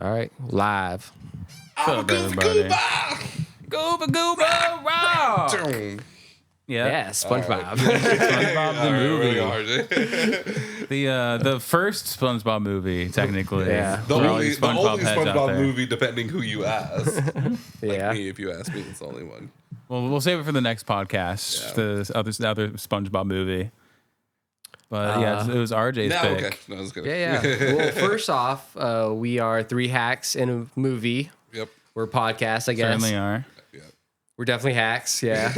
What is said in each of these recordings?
All right, live. I'm a Goober! Goober, wow! Yeah, SpongeBob. SpongeBob the movie. The first SpongeBob movie, technically. Yeah. The only heads out SpongeBob there. movie, depending who you ask. Yeah. Like me, if you ask me, it's the only one. Well, we'll save it for the next podcast. Yeah. The other SpongeBob movie. But it was RJ's pick. Okay. No, I was good. Yeah. Well, first off, we are three hacks in a movie. Yep. We're podcasts, I guess. Certainly are. Yeah. We're definitely hacks. Yeah.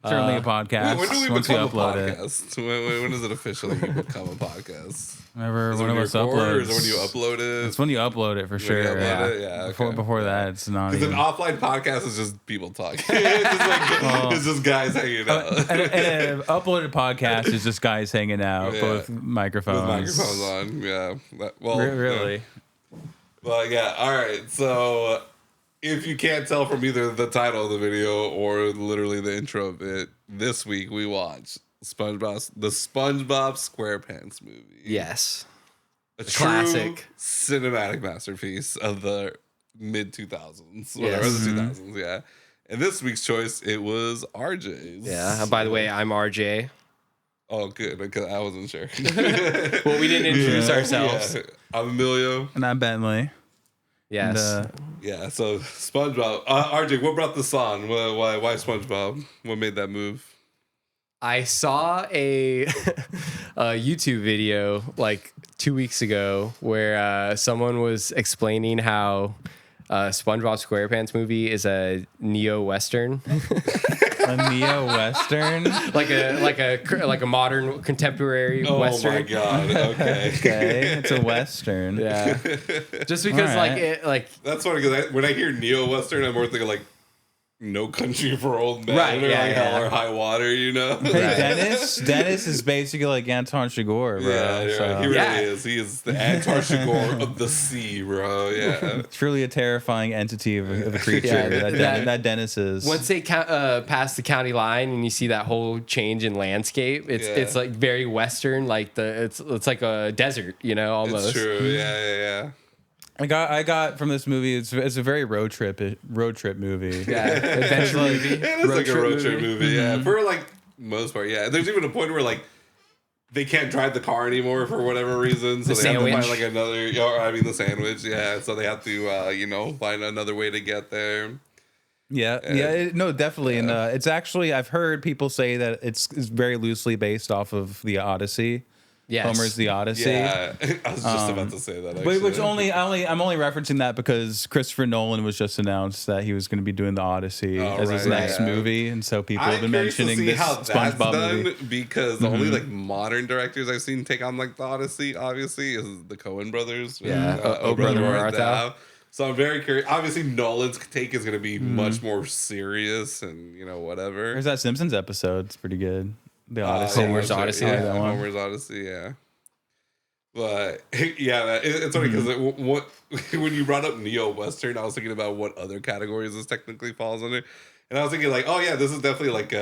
Certainly a podcast. When do we once become a you upload it. podcast? When does it officially become a podcast? Whenever Is it one of when us you record, or uploads. is it when you upload it? It's when you upload it for When you sure. upload it? Yeah, okay. Before that, it's not Because even. an offline podcast is just people talking. It's just guys hanging out. and an uploaded podcast is just guys hanging out, Yeah. both microphones. With microphones on, yeah. Well, Really? Well, yeah. All right. So, if you can't tell from either the title of the video or literally the intro of it, this week we watched the SpongeBob Squarepants movie. Yes. A classic. true cinematic masterpiece of the mid 2000s, whatever Yes. the 2000s. Yeah. And this week's choice, it was RJ's. Yeah. By the way, I'm RJ. Oh, good. Because I wasn't sure. Well, we didn't introduce ourselves. Yeah. I'm Emilio. And I'm Bentley. Yes. And, Yeah, so SpongeBob. RJ, what brought this on? Why SpongeBob? What made that move? I saw a YouTube video like 2 weeks ago where someone was explaining how SpongeBob SquarePants movie is a neo-western, a neo-western? like a modern contemporary western. Oh my god! Okay, Okay, it's a western. Yeah, just because Alright. that's funny because when I hear neo-western, I'm more thinking like No Country for Old Men, Right, or yeah, like yeah. Hell or High Water, you know? Hey, Dennis is basically like Anton Chigurh, bro. Yeah, so. he really Yeah. is. He is the Antar Chigurh of the sea, bro. Yeah. Truly a terrifying entity of a creature Yeah, that Dennis is. once they pass the county line and you see that whole change in landscape, it's like very western, like it's like a desert, you know, almost. It's true. Yeah. I got from this movie. It's a very road trip movie. Yeah, adventure movie. It is like a road trip movie, yeah. For like most part, yeah. There's even a point where like they can't drive the car anymore for whatever reason, so The they have to sandwich. find like another. The sandwich, yeah. So they have to, find another way to get there. No, definitely, and it's actually I've heard people say that it's very loosely based off of the Odyssey. Yes. Homer's The Odyssey. Yeah, I was just about to say that. Actually. Which I'm only referencing that because Christopher Nolan was just announced that he was going to be doing the Odyssey as his next movie, and so people have been mentioning this SpongeBob movie. Because the only like modern directors I've seen take on like the Odyssey, obviously, is the Coen brothers. Yeah, Oh Brother, Brother, Where Art Art Thou? Thou. So I'm very curious. Obviously, Nolan's take is going to be much more serious and whatever. There's that Simpsons episode. It's pretty good. The Odyssey. Homer's that's right. Odyssey, Yeah, that one. Homer's Odyssey, yeah. But yeah, it's funny because when you brought up neo-western, I was thinking about what other categories this technically falls under, and I was thinking like, oh yeah, this is definitely like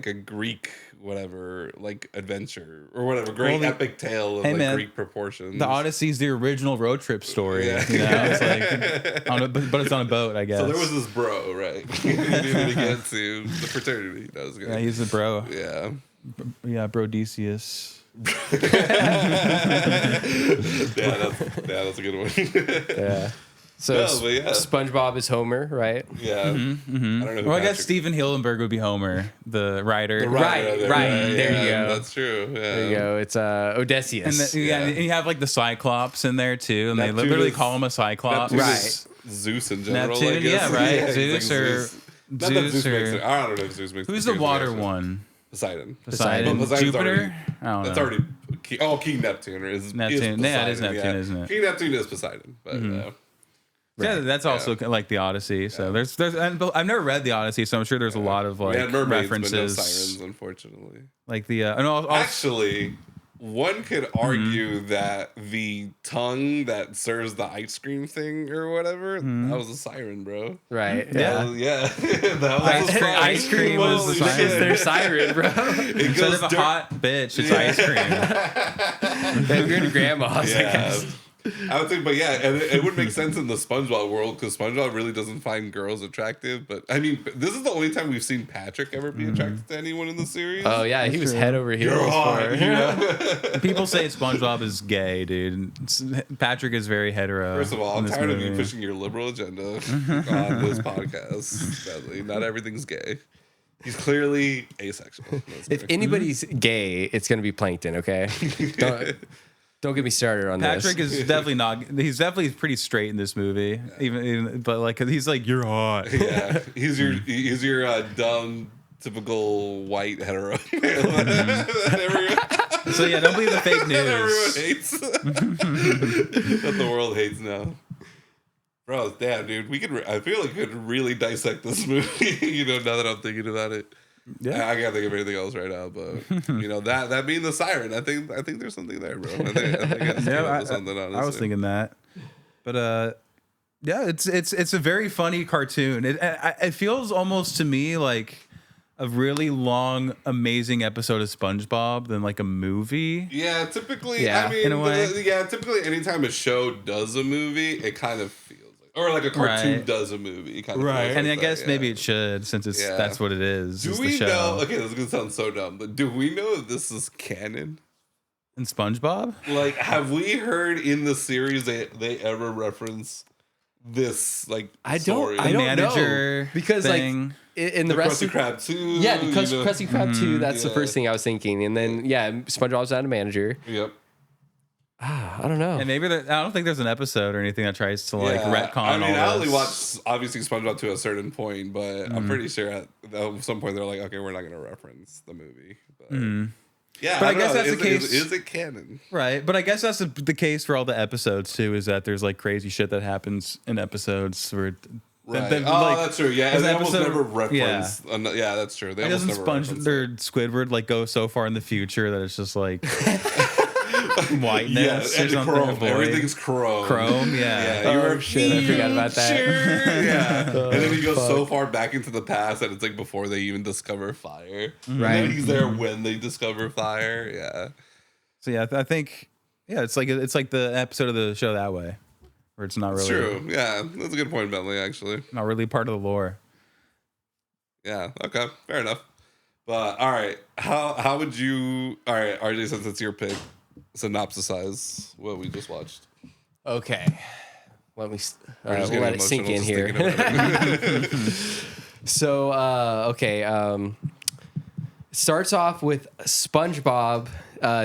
a Greek whatever, like adventure or whatever, great epic tale of Greek proportions. The Odyssey's the original road trip story. Yeah. You know, it's like but it's on a boat, I guess. So there was this bro, right? He needed to get to the fraternity. That was good. Yeah, he's a bro. Yeah. Yeah, Brodesius. That's a good one. Yeah. So No, but yeah. SpongeBob is Homer, right? Yeah. I don't know. Who Well, I guess Patrick- Stephen Hillenburg would be Homer, the writer. Right. There you go. That's true. Yeah. There you go. It's Odysseus. And you have like the Cyclops in there too, and Neptune they literally is- call him a Cyclops. Neptune Right. is Zeus in general. Neptune, I guess. yeah, right. he's Zeus like or- Not that Zeus makes or- it. I don't know if Zeus makes. Who's the Zeus water makes it. one? Poseidon. Poseidon. But Poseidon's Jupiter? already- I don't know. That's already. King Neptune is Neptune. Is Yeah, it is Poseidon, Neptune, isn't it? King Neptune is Poseidon, but Yeah, that's also like the Odyssey. So there's and I've never read the Odyssey, so I'm sure there's a lot of like we had mermaids, references, but no sirens, unfortunately. like the and Actually, one could argue that the tongue that serves the ice cream thing or whatever, that was a siren, bro. Right. Yeah. Yeah. That was a siren. ice cream was the Holy siren. shit. It's their siren, bro. It instead goes of a dirt- hot bitch, it's ice cream. They're your grandma's, I Yeah. guess. I would think, but yeah, and it would make sense in the SpongeBob world because SpongeBob really doesn't find girls attractive. But I mean, this is the only time we've seen Patrick ever be attracted to anyone in the series. Oh yeah, he was head over heels for her. People say SpongeBob is gay, dude. Patrick is very hetero. First of all, I'm tired of you pushing your liberal agenda on this podcast. Badly. Not everything's gay. He's clearly asexual. If anybody's gay, it's gonna be Plankton. Okay. Don't get me started on Patrick this. is definitely not. He's definitely pretty straight in this movie. Yeah. Even but like he's like you're hot. Yeah, he's your dumb typical white hetero. So yeah, don't believe the fake news. That everyone hates. That the world hates now. Bro, damn, dude, I feel like we could really dissect this movie. Now that I'm thinking about it. Yeah, I can't think of anything else right now, but that being the siren, I think there's something there, bro. I think something. Honestly, I was thinking that, but yeah, it's a very funny cartoon. It feels almost to me like a really long, amazing episode of SpongeBob than like a movie. Yeah, typically. Yeah, I mean, in a way. Typically, anytime a show does a movie, it kind of feels. Or like a cartoon does a movie, kind of. Right, and I guess maybe it should, since that's what it is. Do we know? Okay, this is gonna sound so dumb, but do we know if this is canon in SpongeBob? Like, have we heard in the series they ever reference this? Like, I don't know because thing. Like in the rest Krusty Krab 2, yeah, because Krusty Krab 2. That's the first thing I was thinking, and then SpongeBob's not a manager. Yep. I don't know. And maybe I don't think there's an episode or anything that tries to like retcon all this. I only watched obviously SpongeBob to a certain point, but I'm pretty sure at some point they're like, okay, we're not going to reference the movie. But, yeah, but I guess that's the case. Is it canon? Right, but I guess that's the case for all the episodes too. Is that there's like crazy shit that happens in episodes where. Right. That's true. Yeah, and they almost never reference. Yeah, that's true. They doesn't Squidward like go so far in the future that it's just like. Whiteness or something. Chrome. Everything's chrome. Chrome, yeah. Oh shit, I forgot about that. Yeah. And then he goes so far back into the past that it's like before they even discover fire. Right. And he's there when they discover fire. Yeah. So yeah, I think it's like the episode of the show that way, where it's not really. It's true. Yeah, that's a good point, Bentley. Actually, not really part of the lore. Yeah. Okay. Fair enough. But all right, how would you? All right, RJ, since it's your pick. Synopsisize what we just watched. Okay. Let me we'll let it sink in here. So, starts off with SpongeBob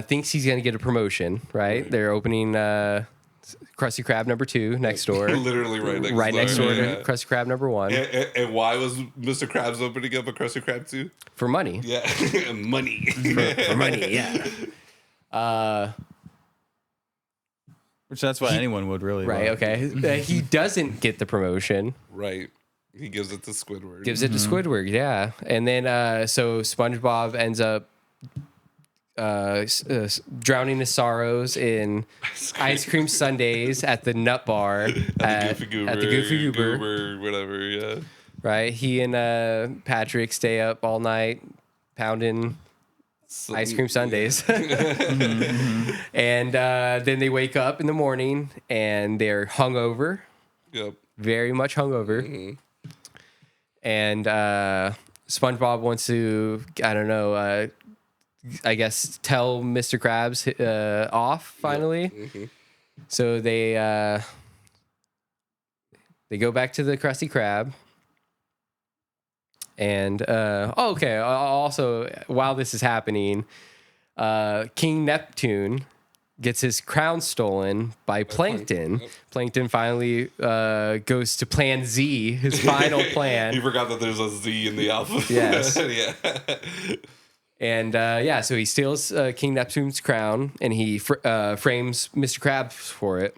thinks he's going to get a promotion, right? They're opening Krusty Krab number 2 next door. Literally right next door to Krusty Krab number 1. And why was Mr. Krabs opening up a Krusty Krab 2? For money. Yeah. Money. For money, yeah. Which that's what anyone would really right love. Okay, he doesn't get the promotion, right? He gives it to Squidward. Yeah. And then so SpongeBob ends up drowning his sorrows in ice cream sundaes at the Nut Bar at the Goofy Goober, whatever. Yeah, right. He and Patrick stay up all night pounding ice cream sundaes. And then they wake up in the morning and they're hungover. Yep. Very much hungover. And SpongeBob wants to, I don't know, I guess tell Mr. Krabs off finally. Yep. So they go back to the Krusty Krab. And also while this is happening, King Neptune gets his crown stolen by Plankton. Plankton finally goes to Plan Z, his final plan. He forgot that there's a Z in the alphabet. Yes. Yeah. And so he steals King Neptune's crown and he frames Mr. Krabs for it.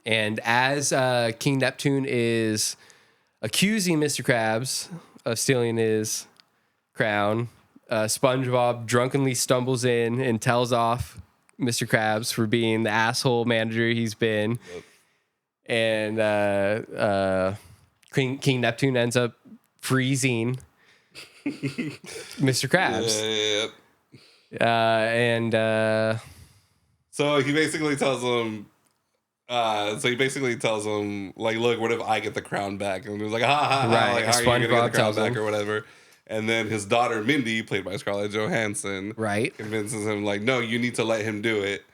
And as King Neptune is accusing Mr. Krabs of stealing his crown, SpongeBob drunkenly stumbles in and tells off Mr. Krabs for being the asshole manager he's been. Yep. And King Neptune ends up freezing Mr. Krabs. Yep. So So he basically tells him, like, look, what if I get the crown back? And he was like, ha ha, ha. Right. Like, how are you going to get SpongeBob the crown tells back him. or whatever? And then his daughter, Mindy, played by Scarlett Johansson, Right. convinces him, like, no, you need to let him do it.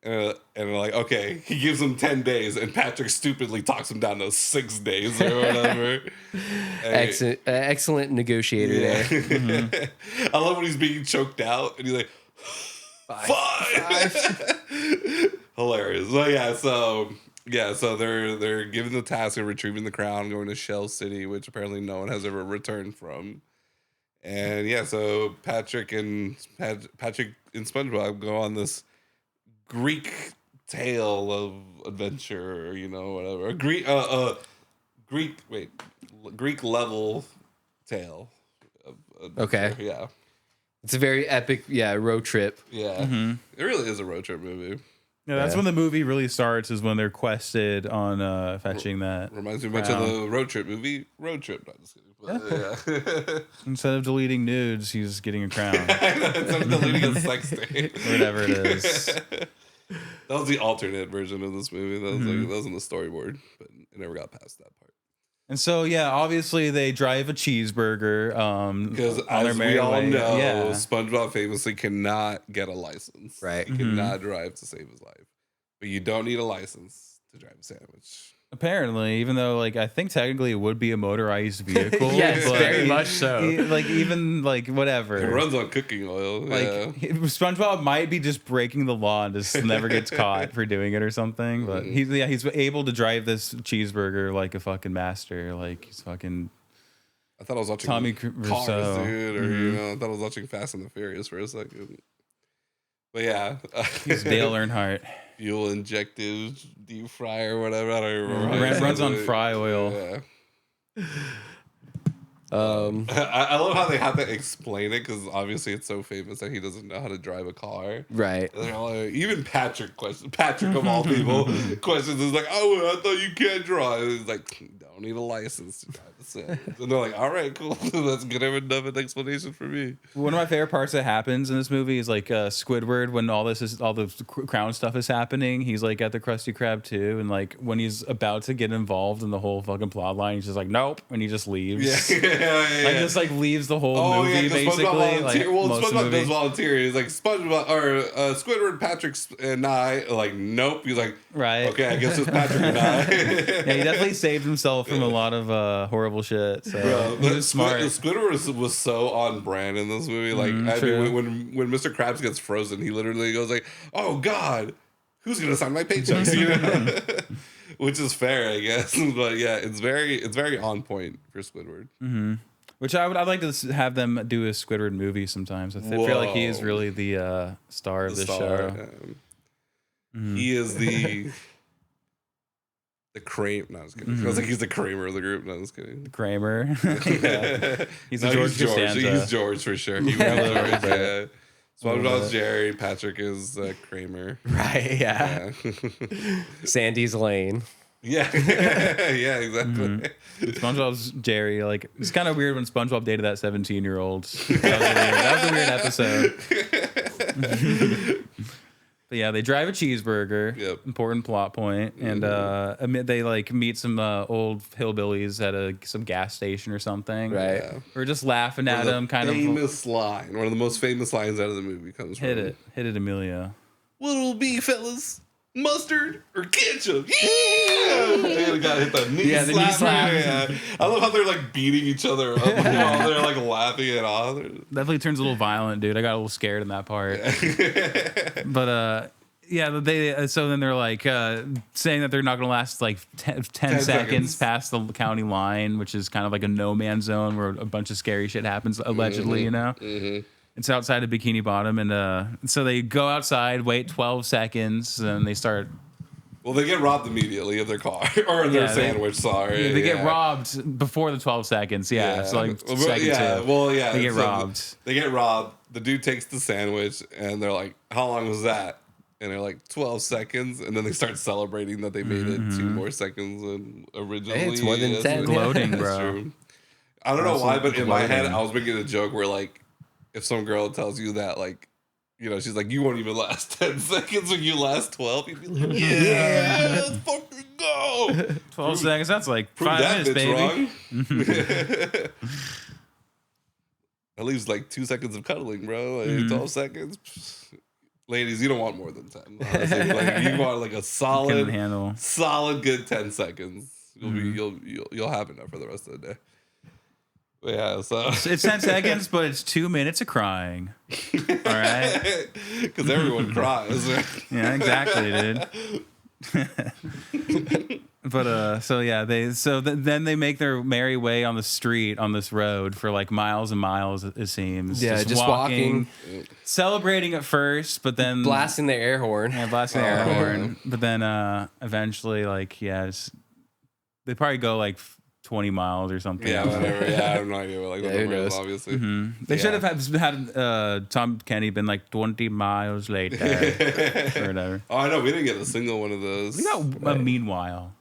And they're like, okay. He gives him 10 days, and Patrick stupidly talks him down to 6 days or whatever. Excellent negotiator there. Mm-hmm. I love when he's being choked out, and he's like, Five. Hilarious. So they're given the task of retrieving the crown, going to Shell City, which apparently no one has ever returned from. And so Patrick and SpongeBob go on this Greek tale of adventure, whatever. Greek level tale. Okay. Yeah. It's a very epic, road trip. Yeah. It really is a road trip movie. Yeah, that's when the movie really starts, is when they're quested on fetching that. Reminds me much of the road trip movie, Road Trip. Not just kidding. But, yeah. Instead of deleting nudes, he's getting a crown. Instead of deleting a sex tape. Whatever it is. That was the alternate version of this movie. That was in the storyboard, but it never got past that part. And so, obviously they drive a cheeseburger. Because as we all know, SpongeBob famously cannot get a license. Right. He cannot drive to save his life. But you don't need a license to drive a sandwich. Apparently, even though, I think technically it would be a motorized vehicle. Yes, but very much so. Whatever. It runs on cooking oil. SpongeBob might be just breaking the law and just never gets caught for doing it or something. But he's able to drive this cheeseburger like a fucking master. Like he's fucking. I thought I was watching Tommy Cars, Wiseau. dude, or I thought I was watching Fast and the Furious for a second. But yeah, he's Dale Earnhardt. Fuel injected deep fry or whatever. I don't remember. Runs on fry oil. Yeah. I love how they have to explain it because obviously it's so famous that he doesn't know how to drive a car. Right. Even Patrick of all people questions is like, oh, I thought you can't drive. He's like, don't need a license to drive the sandwich. And they're like, all right, cool. That's good enough an explanation for me. One of my favorite parts that happens in this movie is Squidward, when all the crown stuff is happening. He's like at the Krusty Krab too, and when he's about to get involved in the whole fucking plot line, he's just like, nope, and he just leaves. Just leaves the whole movie basically. SpongeBob does volunteer. He's like, SpongeBob or Squidward, Patrick, and I. Nope. He's like, right. Okay, I guess it's Patrick and I. He definitely saved himself from a lot of horrible shit. So he was smart. Squidward was so on brand in this movie. When Mr. Krabs gets frozen, he literally goes like, "Oh God, who's gonna sign my paychecks?" Which is fair, I guess. But yeah, it's very on point for Squidward. Mm-hmm. Which I'd like to have them do a Squidward movie sometimes. I feel like he is really the star of this show. He is the Kramer. No, I was kidding. I was like, he's the Kramer of the group. No, I was kidding. The Kramer. He's George. He's George for sure. He was George. SpongeBob's Jerry. Patrick is Kramer. Right. Yeah. Sandy's Lane. Yeah. Yeah. Exactly. SpongeBob's Jerry. It's kind of weird when SpongeBob dated that 17-year-old. That was a weird episode. But yeah, they drive a cheeseburger. Yep. Important plot point. And they meet some old hillbillies at some gas station or something. Right. Yeah. We're just laughing at them. Kind of famous line. One of the most famous lines out of the movie comes from. Hit it, Amelia. What'll it be, fellas? Mustard or ketchup? Yeah! They gotta hit the knee slap. Knee slap. Yeah. I love how they're beating each other up while they're laughing it off. Definitely turns a little violent, dude. I got a little scared in that part. But so then they're saying that they're not gonna last 10 seconds past the county line, which is kind of like a no man's zone where a bunch of scary shit happens allegedly, Mm-hmm. It's outside of Bikini Bottom, and so they go outside, wait 12 seconds, and they start. Well, they get robbed immediately of their car or their sandwich. Sorry, they get robbed before the 12 seconds. Yeah, so second two. Well, yeah, they get robbed. They get robbed. The dude takes the sandwich, and they're like, "How long was that?" And they're like 12 seconds, and then they start celebrating that they made it 2 more seconds than originally. Hey, it's more than 10. Gloating, bro. I don't know why, but in my head, I was making a joke where if some girl tells you that you know, she's like, you won't even last 10 seconds when you last 12. You'd be like, yeah, let's fucking go. 12 seconds. That's like Prove 5 that minutes, bitch baby. wrong. That leaves like 2 seconds of cuddling, bro. Like 12 seconds. Ladies, you don't want more than 10. Honestly. Like, you want like a solid good 10 seconds. You'll have enough for the rest of the day. But yeah, so It's 10 seconds, but it's 2 minutes of crying. All right? Because everyone cries. Yeah, exactly, dude. But so yeah, then they make their merry way on the street on this road for like miles and miles. It seems. Yeah, just walking, celebrating at first, but then blasting their air horn. Yeah, blasting their air horn. But then eventually, like, they probably go like 20 miles or something. Yeah, whatever. Yeah, I have no idea what like the number is, obviously. They should have had Tom Kenny been like 20 miles later or whatever. Oh, I know. We didn't get a single one of those. We got a meanwhile.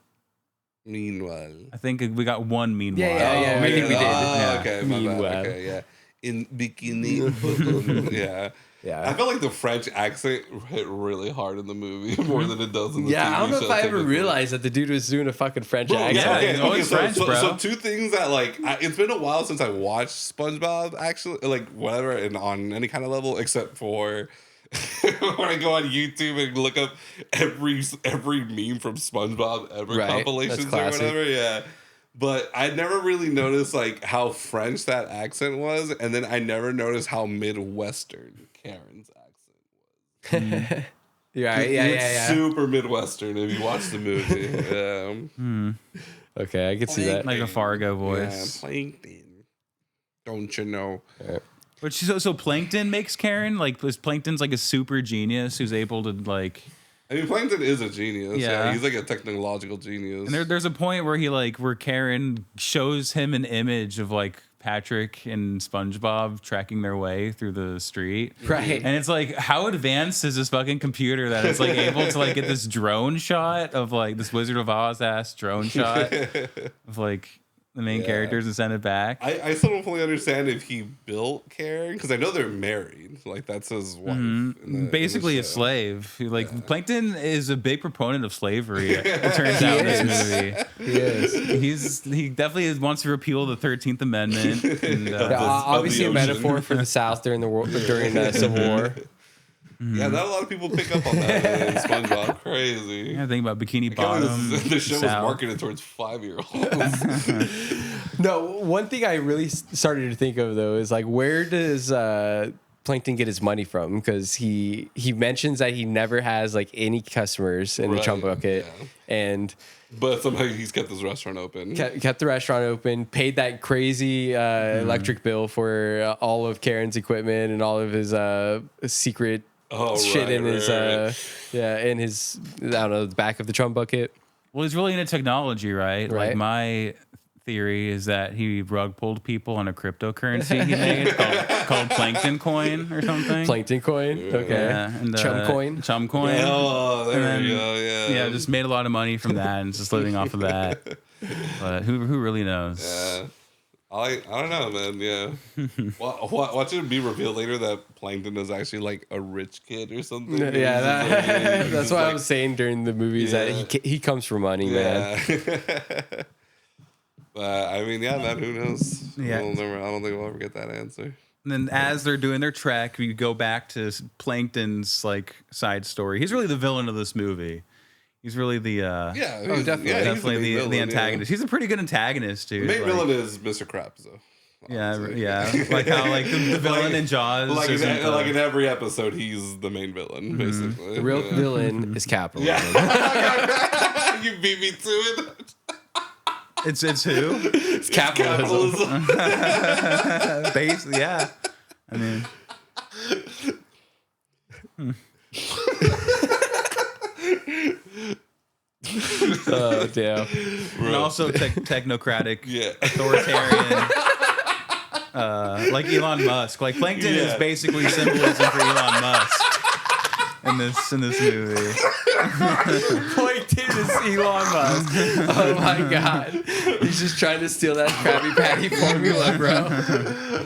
Meanwhile. I think we got one meanwhile. Yeah, I think we did. Oh, okay, my Meanwhile. bad. Okay, yeah. In Bikini Bottom. Yeah. Yeah. I feel like the French accent hit really hard in the movie more than it does in the TV I don't know show if I ever typically. realized that the dude was doing a fucking French accent. yeah. Always French, bro. So two things that like it's been a while since I watched SpongeBob actually, like whatever, and on any kind of level, except for when I go on YouTube and look up every meme from SpongeBob ever compilations or whatever. Yeah. But I never really noticed like how French that accent was, and then I never noticed how Midwestern Karen's accent was. Yeah. Super Midwestern if you watch the movie. Okay, I can see that. Like a Fargo voice. Yeah, Plankton. Don't you know? But so Plankton makes Karen like, was Plankton's like a super genius who's able to like. I mean, Plankton is a genius. Yeah. He's like a technological genius. And there's a point where where Karen shows him an image of like Patrick and SpongeBob tracking their way through the street. Right. And it's like, how advanced is this fucking computer that it's like able to like get this drone shot of like this Wizard of Oz ass drone shot of like the main characters and send it back. I still don't fully understand if he built Karen, because I know they're married. Like, that's his wife. Basically a slave. Like Plankton is a big proponent of slavery. It turns out in this movie. He is. He definitely wants to repeal the 13th Amendment. And, Obviously a metaphor for the South during the Civil War. Yeah, not a lot of people pick up on that in SpongeBob. Crazy. Yeah, think about Bikini Bottom. The show was marketed towards 5-year-olds. No, one thing I really started to think of though is like, where does Plankton get his money from? Because he mentions that he never has like any customers in the Chum Bucket, but somehow he's kept his restaurant open. Kept the restaurant open, paid that crazy electric bill for all of Karen's equipment and all of his secret shit in his in his, I don't know, the back of the Chum Bucket. Well, he's really into technology, right? Like my theory is that he rug pulled people on a cryptocurrency he made called Plankton Coin or something. Plankton Coin, okay. Yeah, and Chum Coin. Chum Coin. Oh, there we go. Yeah, just made a lot of money from that and just living off of that. But who really knows? Yeah. I don't know, man. Yeah. Watch it be revealed later that Plankton is actually like a rich kid or something. Yeah, that's what I was saying during the movies, that he comes from money, man. I mean, man, who knows? Yeah. I don't think we'll ever get that answer. And then as they're doing their trek, we go back to Plankton's like side story. He's really the villain of this movie. He's really the definitely the antagonist. He's a pretty good antagonist too. The main villain is Mr. Krabs, though. Yeah. Like how like the villain in Jaws. Like in every episode, he's the main villain, basically. The real villain is capitalism. Yeah. You beat me to it. It's who? It's capitalism. Basically, yeah. I mean. Oh damn! And also technocratic, authoritarian, like Elon Musk. Like Plankton is basically symbolism for Elon Musk in this movie. Plankton is Elon Musk. Oh my god! He's just trying to steal that Krabby Patty formula, bro.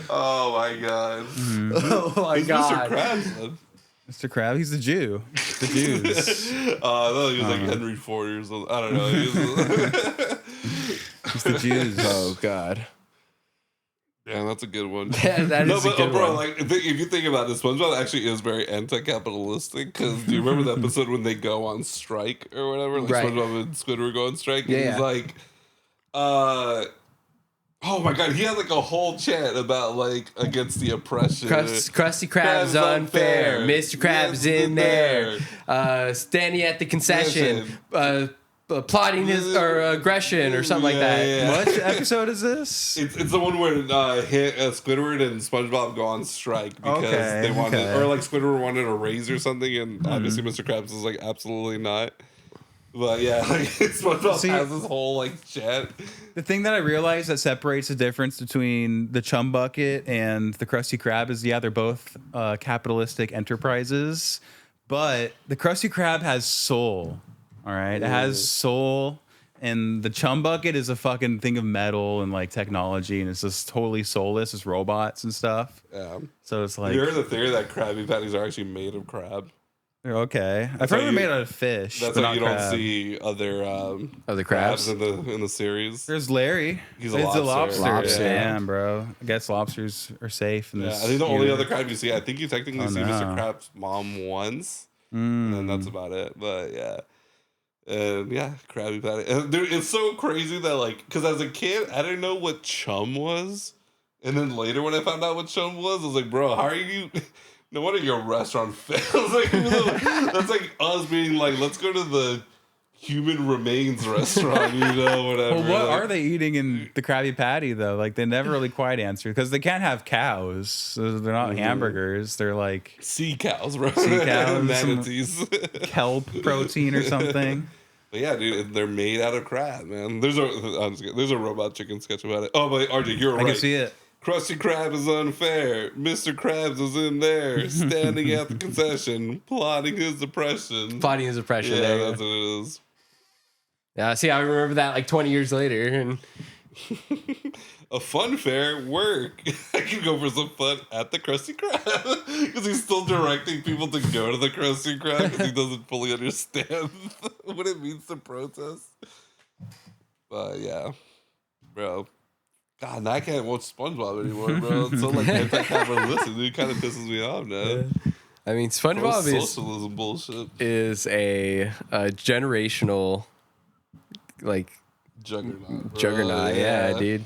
Oh my god! Oh my god! Mr. Krabs, Mr. Krab, he's the Jew. The Jews. I thought he was like Henry Ford or something. I don't know. He's the Jews. Oh God. Yeah, that's a good one. Yeah, that is a good bro, one. like if you think about this, SpongeBob actually is very anti-capitalistic. Because do you remember the episode when they go on strike or whatever? Like Right. SpongeBob and Squidward go on strike. And Yeah. he's like, oh my God, he had like a whole chant about like against the oppression. Krusty Krab's unfair. Mr. Krab's in there. Standing at the concession. Plotting his or aggression or something like that. Yeah. What episode is this? It's the one where Squidward and SpongeBob go on strike because they wanted, or like Squidward wanted a raise or something, and obviously Mr. Krabs is like absolutely not. But yeah, like SpongeBob has this whole like chat. The thing that I realized that separates the difference between the Chum Bucket and the Krusty Krab is, they're both capitalistic enterprises, but the Krusty Krab has soul. All right, it has soul, and the Chum Bucket is a fucking thing of metal and like technology, and it's just totally soulless. It's robots and stuff. Yeah. So it's like, You heard the theory that Krabby Patties are actually made of crab. they're okay. I've heard they're made out of fish. That's but why not you don't crab. see other crabs in the series. There's Larry. He's a It's lobster. Lobster. Damn, bro. I guess lobsters are safe in Yeah, I this. think the only universe. other crab you see, I think you technically see Mr. Krabs' mom once, and then that's about it. But yeah. And yeah, Krabby Patty. And dude, it's so crazy that like, because as a kid, I didn't know what chum was. And then later when I found out what chum was, I was like, bro, how are you? No wonder your restaurant fails. Like, that's like us being like, let's go to the human remains restaurant, you know, whatever. Well, what like, are they eating in the Krabby Patty though? Like they never really quite answer because they can't have cows. So they're not hamburgers. They're like sea cows, bro. sea cows, manatees. kelp protein or something. But yeah, dude, they're made out of crab, man. There's a Robot Chicken sketch about it. Oh, but RJ, you're right. I can see it. Krusty Krab is unfair. Mr. Krabs is in there, standing at the concession, plotting his oppression. Plotting his oppression. Yeah, there. that's what it is. Yeah, see, I remember that like 20 years later. And A fun fair work. I can go for some fun at the Krusty Krab because he's still directing people to go to the Krusty Krab because he doesn't fully understand what it means to protest. But yeah, bro. God, now I can't watch SpongeBob anymore, bro. It's so like anti-capitalistic. It kind of pisses me off now. I mean, SpongeBob Socialism bullshit. is a generational like Juggernaut. Bro. juggernaut. Yeah, dude.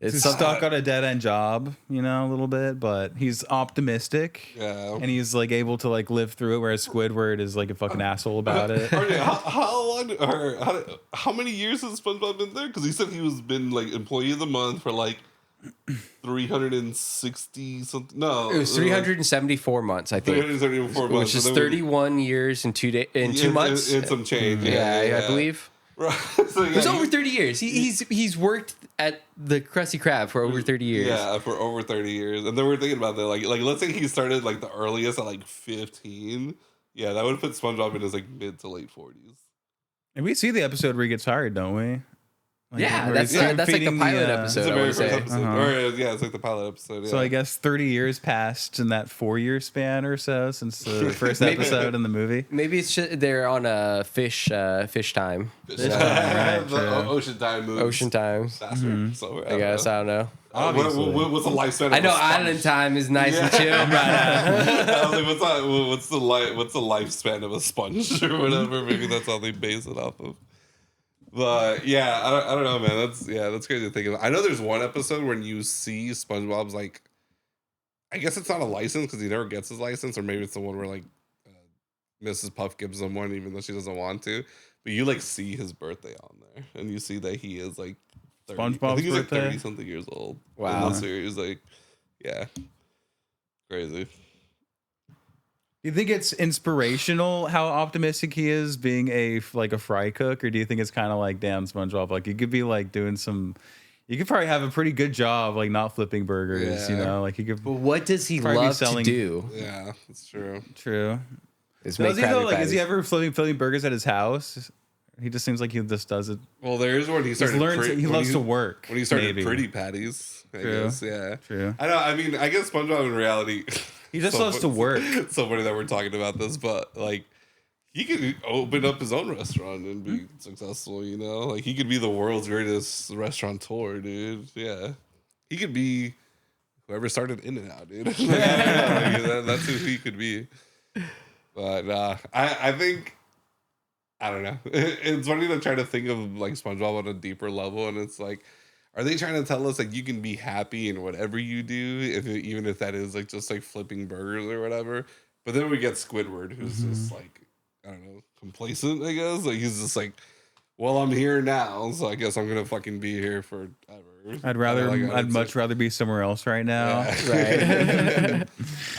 He's stuck on a dead end job, you know, a little bit, but he's optimistic. Yeah. And he's like able to like live through it, whereas Squidward is like a fucking asshole about it. RJ, how long or how many years has SpongeBob been there? Because he said he was been like employee of the month for like 360 something. No, It was 374 months, I think, 374 months, which is and then 31 years and 2 months. and some change. Yeah, I believe. Right. So, yeah, It was over 30 years. He's worked at the Krusty Krab for over 30 years. Yeah, for over 30 years. And then we're thinking about that. Like let's say he started like the earliest at like 15. Yeah, that would put SpongeBob in his like mid to late 40s. And we see the episode where he gets hired, don't we? Like, Yeah, where that's he's like the feeding pilot the, episode. It's the I very would first say. episode. Or yeah, it's like the pilot episode. Yeah. So I guess 30 years passed in that 4-year span or so since the first Maybe. episode in the movie. Maybe it's just, they're on a fish time. Right, the true. Ocean Time moves. Ocean time. Faster. So, I guess I don't know. What's the lifespan? I of know a sponge? island time is nice and chill, but I was like, what's the lifespan of a sponge or whatever? Maybe that's how they base it off of. But yeah, I don't know, man. That's crazy to think of. I know there's one episode when you see SpongeBob's like, I guess it's not a license because he never gets his license, or maybe it's the one where like Mrs. Puff gives him one even though she doesn't want to. But you like see his birthday on there, and you see that he is like 30. I SpongeBob's think he's like birthday? 30 something years old. Wow. In the series, like, yeah, crazy. Do you think it's inspirational how optimistic he is being a fry cook, or do you think it's kind of like, damn, SpongeBob, like you could be like doing some, you could probably have a pretty good job like not flipping burgers, you Yeah. know, like you could. But what does he Probably be love selling- to do? Yeah, that's true. True. Is Does make he though? Krabby Like, is he Patties. ever flipping burgers at his house? He just seems like he just does it. Well, there's when he He started. he loves to work. When he started maybe. Pretty Patties, I True. guess, yeah. True. I know. I mean, I guess SpongeBob in reality, He just loves to work. It's so funny that we're talking about this, but like he could open up his own restaurant and be successful, you know? Like he could be the world's greatest restaurateur, dude. Yeah. He could be whoever started In-N-Out, dude. Like, I don't know, that's who he could be. But I think I don't know. It's funny to try to think of like SpongeBob on a deeper level, and it's like, are they trying to tell us like you can be happy in whatever you do, even if that is like just like flipping burgers or whatever? But then we get Squidward, who's just like, I don't know, complacent, I guess. Like he's just like, well, I'm here now, so I guess I'm gonna fucking be here forever. I'd much rather be somewhere else right now. Yeah. Right.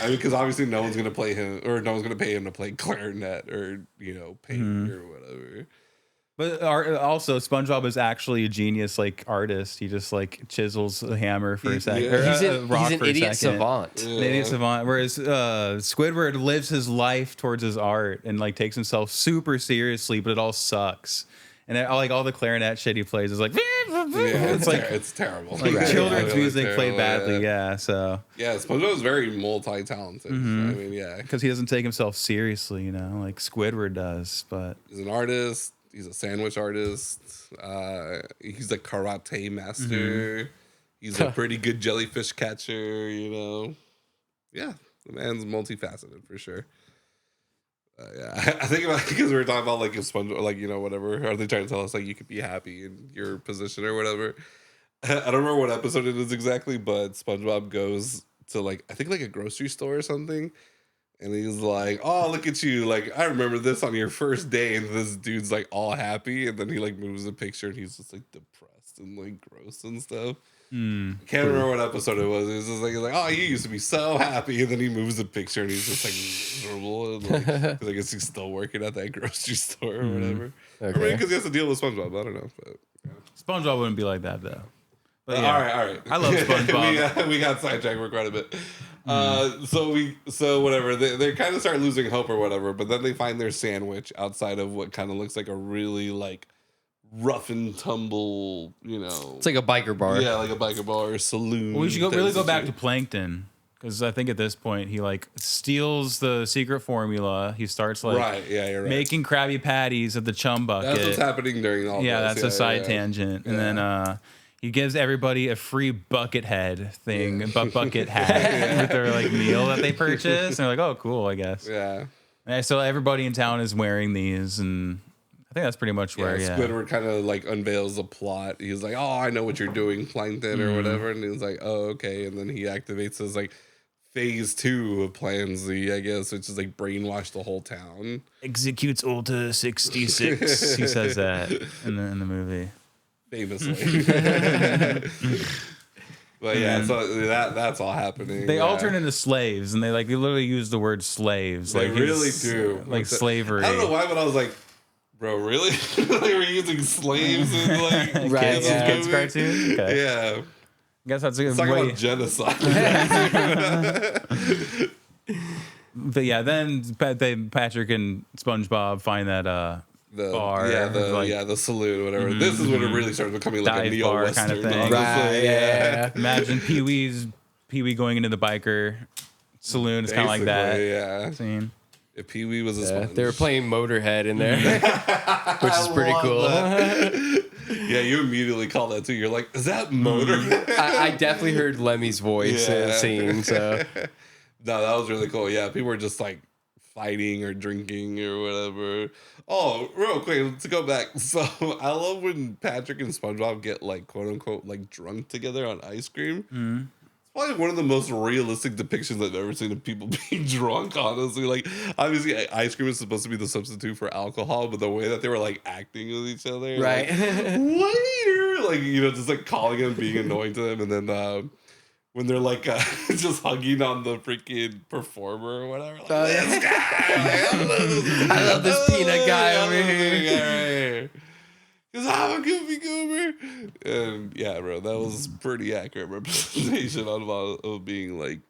I mean, because obviously no one's gonna play him, or no one's gonna pay him to play clarinet or paint or whatever. But also, SpongeBob is actually a genius, like artist. He just like chisels a hammer for a second. Yeah. He's an idiot savant. An idiot savant. Whereas Squidward lives his life towards his art and like takes himself super seriously, but it all sucks. And like all the clarinet shit he plays is like, it's terrible. Like children's music played badly. Yeah. So SpongeBob is very multi-talented. I mean, because he doesn't take himself seriously, you know, like Squidward does. But he's an artist. He's a sandwich artist. He's a karate master. He's a pretty good jellyfish catcher. You know, yeah, the man's multifaceted for sure. I think about because we were talking about like if SpongeBob, like whatever. Are they trying to tell us like you could be happy in your position or whatever? I don't remember what episode it is exactly, but SpongeBob goes to like I think like a grocery store or something, and he's like, "Oh, look at you! Like I remember this on your first day," and this dude's like all happy, and then he like moves the picture, and he's just like depressed and like gross and stuff. Can't remember what episode it was. It was just like, oh, you used to be so happy, and then he moves the picture, and he's just like miserable, and like, 'cause I guess he's still working at that grocery store or whatever. Okay. Because he has to deal with SpongeBob. I don't know. But, SpongeBob wouldn't be like that though. But all right. I love SpongeBob. we got sidetracked for quite a bit. So whatever. They kind of start losing hope or whatever, but then they find their sandwich outside of what kind of looks like a really like rough and tumble, It's like a biker bar. Yeah, like a biker bar or saloon. Well, we should go back to Plankton because I think at this point he like steals the secret formula. He starts like you're right. making Krabby Patties at the chum bucket. That's what's happening during all this. That's a side tangent. And then he gives everybody a free bucket head thing, bucket hat with their like meal that they purchase. And they're like, oh, cool, I guess. Yeah. And so everybody in town is wearing these, and I think that's pretty much where Squidward kind of like unveils the plot. He's like, "Oh, I know what you're doing, Plankton," or whatever, and he's like, "Oh, okay." And then he activates his like phase 2 of Plan Z, I guess, which is like brainwash the whole town. Executes Ulta 66. He says that in the movie, famously. But so that's all happening. They all turn into slaves, and they literally use the word slaves. They like really do, like slavery. I don't know why, but I was like, bro, really? Like we're using slaves in like kids cartoon? Okay. Yeah. I guess that's a good Talking way. about genocide. But yeah, then Patrick and SpongeBob find that the bar, the saloon, whatever. This is when it really starts becoming like a dive bar neo-western kind of thing. honestly. Yeah. Imagine Pee Wee going into the biker saloon. It's kind of like that. Yeah. Scene. If Pee Wee was a sponge. They were playing Motorhead in there, which is pretty cool. Yeah, you immediately call that too. You're like, is that Motorhead? I definitely heard Lemmy's voice singing. So no, that was really cool. Yeah, people were just like fighting or drinking or whatever. Oh, real quick, to go back. So I love when Patrick and SpongeBob get like quote unquote like drunk together on ice cream. Probably one of the most realistic depictions I've ever seen of people being drunk, honestly. Like, obviously, ice cream is supposed to be the substitute for alcohol, but the way that they were, like, acting with each other. Right. Like, later! Like, just, like, calling him, being annoying to them. And then when they're, like, just hugging on the freaking performer or whatever. Like, this guy! I love this peanut guy over here. Because I'm a goofy goober. And yeah, bro, that was pretty accurate representation of being like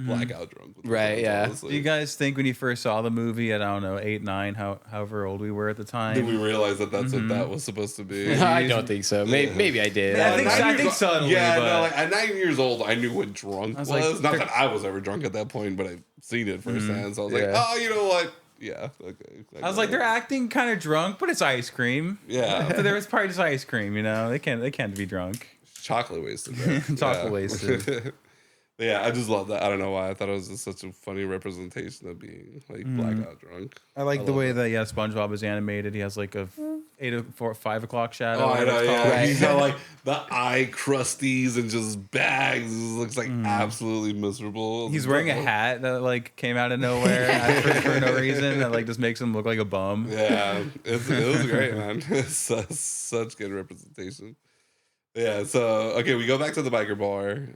blackout drunk. With Right, yeah. honestly. Do you guys think when you first saw the movie at, I don't know, 8, 9, however old we were at the time? Did we realize that that's what that was supposed to be? I don't think so. Maybe I did. I think so. I think subtly, Yeah, but- no, like at 9 years old, I knew what drunk was. like, Not that I was ever drunk at that point, but I've seen it firsthand. So I was like, Yeah. oh, you know what? Yeah, okay. I was like, they're acting kind of drunk, but it's ice cream. Yeah. But there was probably just ice cream, you know? They can't be drunk. Chocolate wasted. Right? Chocolate wasted. Yeah, I just love that. I don't know why. I thought it was just such a funny representation of being like blackout drunk. I like the love way it. that SpongeBob is animated. He has like a 5 o'clock shadow. Oh, I know, it's yeah. called. Right. He's got like the eye crusties and just bags. It looks like absolutely miserable. He's wearing a hat that like came out of nowhere for no reason. That like just makes him look like a bum. Yeah, it was great, man. Such good representation. Yeah, so okay, we go back to the biker bar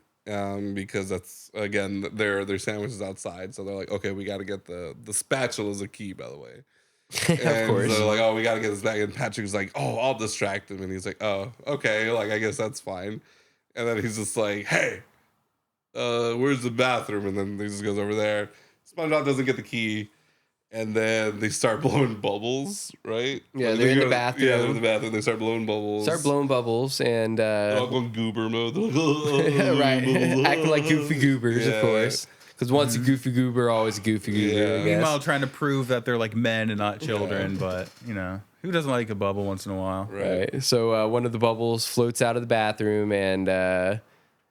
because that's again their sandwiches outside. So they're like, okay, we got to get the spatula is a key, by the way. Of course. So they're like, oh, we got to get this back. And Patrick's like, oh, I'll distract him. And he's like, oh, okay, like I guess that's fine. And then he's just like, hey, where's the bathroom? And then he just goes over there. SpongeBob doesn't get the key. And then they start blowing bubbles, right? Yeah, Like, they're in the go- bathroom. Yeah, they're in the bathroom. They start blowing bubbles. Start blowing bubbles and They're all going goober mode. They're like, right, acting like goofy goobers, Yeah. of course. Because once a goofy goober, always a goofy goober. Yeah. I guess. Meanwhile, trying to prove that they're like men and not children, but you know, who doesn't like a bubble once in a while? Right. So one of the bubbles floats out of the bathroom, and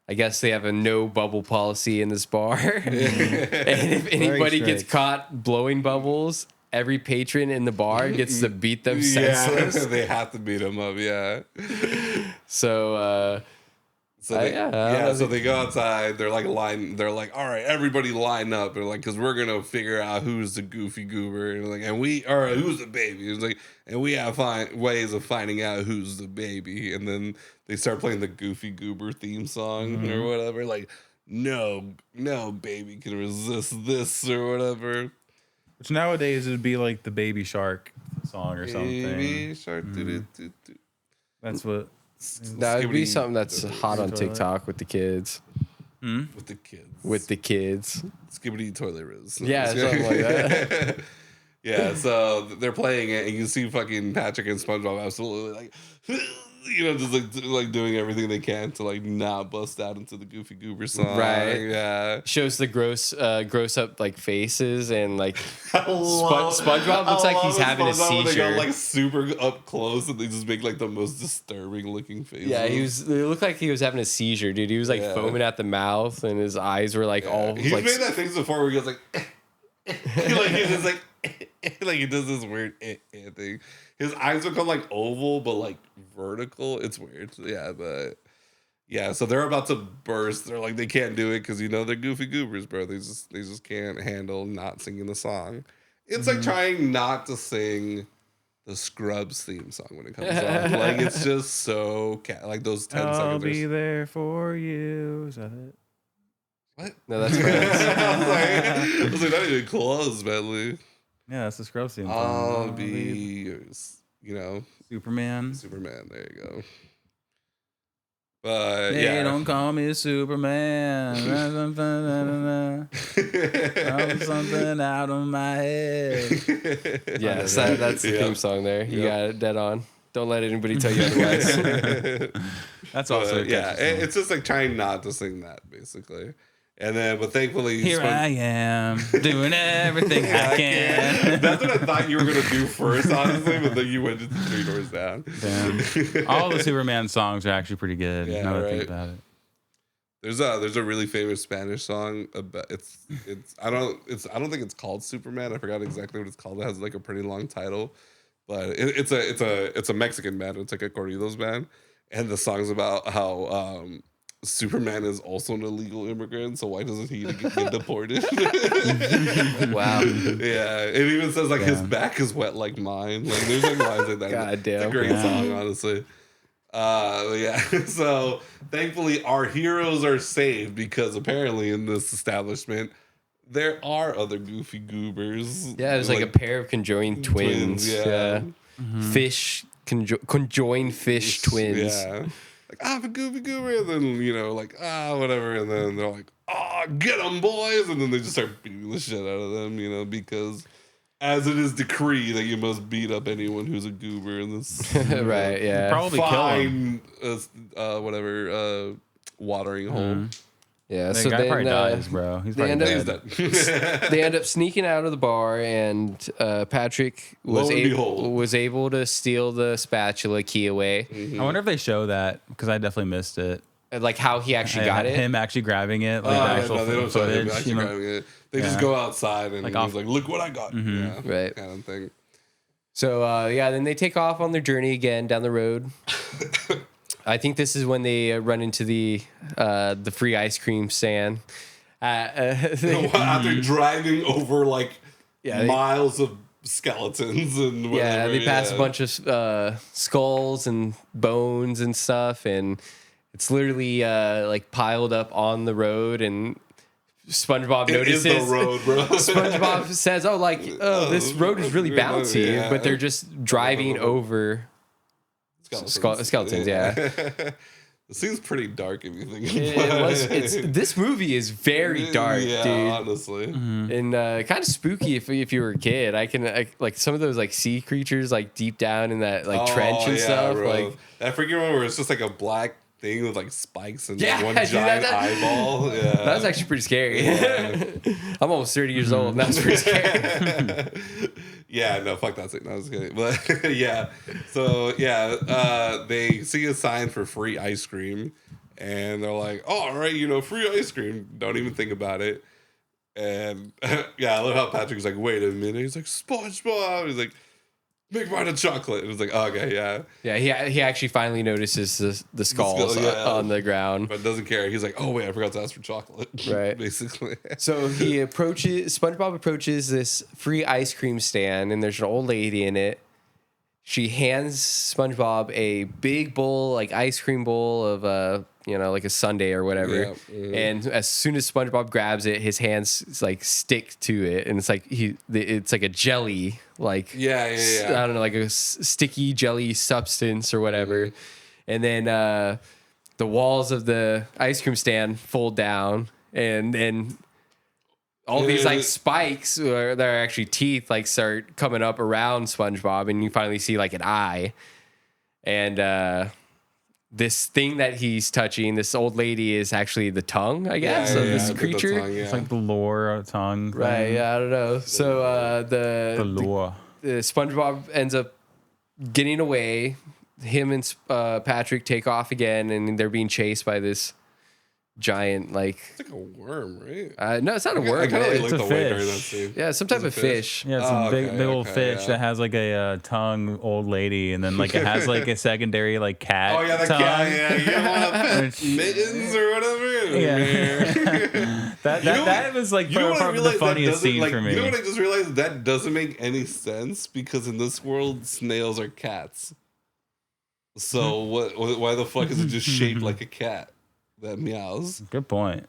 I guess they have a no bubble policy in this bar. And if anybody gets strict. caught blowing bubbles, every patron in the bar gets to beat them senseless. Yeah, they have to beat him up. Yeah. So So they, yeah, so they go outside. They're like all right, everybody line up. They're like, because we're gonna figure out who's the goofy goober, and like, who's the baby? It's like, and we have ways of finding out who's the baby. And then they start playing the Goofy Goober theme song or whatever. Like, no baby can resist this or whatever. Which nowadays would be like the Baby Shark song or something. Baby shark, do-do-do-do. That's what. that would be Skibbity- something that's hot on TikTok with the kids. with the kids. With the kids. Skibbity toilet riz. Yeah, something like that. Yeah, so they're playing it, and you see fucking Patrick and SpongeBob absolutely like, just like doing everything they can to like not bust out into the Goofy Goober song. Right. Yeah. Shows the gross up like faces and like SpongeBob SpongeBob looks like he's having a They go seizure. like super up close, and they just make like the most disturbing looking faces. Yeah, it looked like he was having a seizure, dude. He was like Yeah. foaming at the mouth, and his eyes were like all He's like made that face before where he goes like, like he's just like, like he does this weird thing. His eyes become like oval, but like vertical. It's weird. Yeah, but yeah. So they're about to burst. They're like, they can't do it because they're Goofy Goobers, bro. They just can't handle not singing the song. It's like trying not to sing the Scrubs theme song when it comes on. Like it's just so like those 10 I'll seconds. be there for you. Is that it? What? no, that's Friends. I was like, not even close, Bentley. Yeah, that's the Scrubs theme. I'll be, Superman. Superman. There you go. But They yeah, don't call me Superman. Something out of my head. Yes, that's the Yeah. theme song there. You Yep. got it dead on. Don't let anybody tell you otherwise. That's also a yeah, catchy song. it's just like trying not to sing that basically. And then, but thankfully, Here I am, doing everything I can. That's what I thought you were gonna do first, honestly, but then you went to 3 doors down. Damn. All the Superman songs are actually pretty good. Yeah, now that I think right. about it. There's a really famous Spanish song about I don't think it's called Superman. I forgot exactly what it's called. It has like a pretty long title, but it's a Mexican band. It's like a corridos band, and the song's about how Superman is also an illegal immigrant, so why doesn't he get deported? Wow. Yeah, it even says like his back is wet like mine. Like there's like lines like that. God It's damn. a great Yeah. song, honestly. Yeah. So thankfully our heroes are saved because apparently in this establishment there are other Goofy Goobers. Yeah, it was like a pair of conjoined twins. yeah. Fish conjoined fish twins. Yeah. Like, I'm a Goofy Goober, and then, like, whatever. And then they're like, oh, "Oh, get them, boys!" And then they just start beating the shit out of them, because as it is decreed that you must beat up anyone who's a goober in this. Right? Yeah. Probably kill him. Watering hole. Yeah. The So guy then probably dies, bro. He's they probably end dead. He's dead. they end up sneaking out of the bar, and Patrick was Lo and behold. was able to steal the spatula key away. I wonder if they show that, because I definitely missed it. Like how he actually got it. Him actually grabbing it, like Oh, the yeah, actual no, they don't show him footage. actually grabbing it. They just go outside and Like he's off- like, "Look what I got!" Yeah, Right. kind of thing. So then they take off on their journey again down the road. I think this is when they run into the free ice cream stand. After driving over like Yeah, miles of skeletons and whatever, yeah, they pass a bunch of skulls and bones and stuff, and it's literally like piled up on the road. And SpongeBob It is notices the road, bro. SpongeBob says, this road is really bouncy," Yeah. but they're just driving over skeletons. Yeah. It seems pretty dark if you think This movie is very dark, yeah, dude. honestly. And kind of spooky if you were a kid. Like some of those like sea creatures like deep down in that like trench and stuff. Bro. Like that freaking one where it's just like a black thing with like spikes and Yeah, one dude, giant that- eyeball. Yeah, that was actually pretty scary. I'm almost 30 years old, and that's pretty scary. Yeah, no, fuck that thing. That was good. But yeah, so yeah, they see a sign for free ice cream, and they're like, "Oh, all right, free ice cream." Don't even think about it. And yeah, I love how Patrick's like, "Wait a minute." He's like, "SpongeBob." He's like, "Make mine a chocolate." And it's like, okay, yeah. Yeah, he actually finally notices the skulls skull, yeah. on the ground. But doesn't care. He's like, "Oh wait, I forgot to ask for chocolate." Right. Basically. So SpongeBob approaches this free ice cream stand, and there's an old lady in it. She hands SpongeBob a big bowl, like ice cream bowl of like a sundae or whatever. Yeah, mm-hmm. And as soon as SpongeBob grabs it, his hands like stick to it, and it's like it's like a jelly, like Yeah. I don't know, like a sticky jelly substance or whatever. Mm-hmm. And then the walls of the ice cream stand fold down, and then all these like spikes that are actually teeth like start coming up around SpongeBob, and you finally see like an eye. And this thing that he's touching, this old lady, is actually the tongue, I guess, of this the creature. tongue, yeah. It's like the lore tongue. Right, yeah, I don't know. So The lore. the SpongeBob ends up getting away. Him and Patrick take off again, and they're being chased by this giant, like... It's like a worm, right? no, it's not a I worm. kind of It's like a the way during that fish. scene. yeah, some type of fish. Yeah, it's a Oh, big, okay, big old okay, fish yeah. that has like a tongue old lady, and then like it has like a secondary like cat. Oh yeah, the tongue. cat. Yeah, you don't want to pet mittens or whatever. Yeah. that was like probably the funniest scene for me. You know what I just realized? That doesn't make any sense because in this world, snails are cats. So what? Why the fuck is it just shaped like a cat that meows? Good point.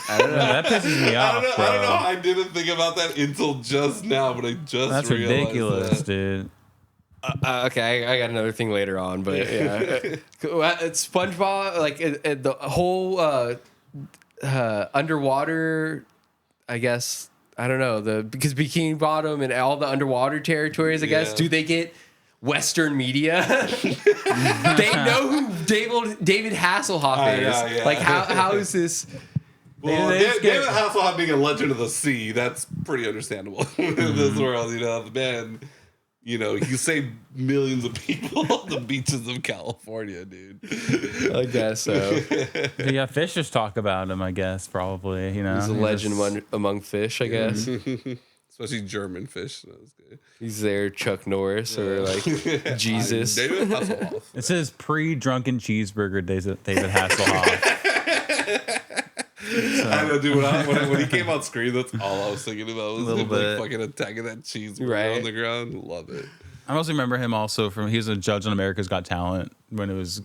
I don't know. That pisses me off, bro. I don't know. I didn't think about that until just now, but I just That's realized ridiculous, that. dude. Okay, I got another thing later on, but yeah. It's SpongeBob, like the whole underwater, I guess, I don't know, because Bikini Bottom and all the underwater territories, I guess, Yeah. do they get Western media? They know who David Hasselhoff is. yeah. Like, how is this? Well, They just David get- Hasselhoff being a legend of the sea, that's pretty understandable in this world. The man, he saved millions of people on the beaches of California, dude. I guess so. Yeah, fish just talk about him, I guess, probably. He's a legend among fish, I guess. Especially German fish. That was good. He's there, Chuck Norris, or like Jesus. David Hasselhoff. It says pre-drunken cheeseburger David Hasselhoff. I know, dude. When he came on screen, that's all I was thinking about. Was Little him bit. like fucking attacking that cheeseburger Right. on the ground. Love it. I also remember him also he was a judge on America's Got Talent when it was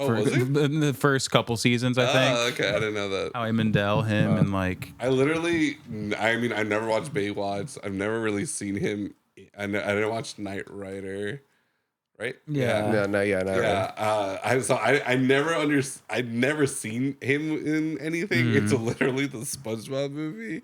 Oh, was he? in the first couple seasons, I think. Okay, I didn't know that. Howie Mandel, him, and like I never watched Baywatch. I've never really seen him. I didn't watch Knight Rider right? Yeah. No, yeah, not really. Yeah, I'd never seen him in anything. It's literally the SpongeBob movie,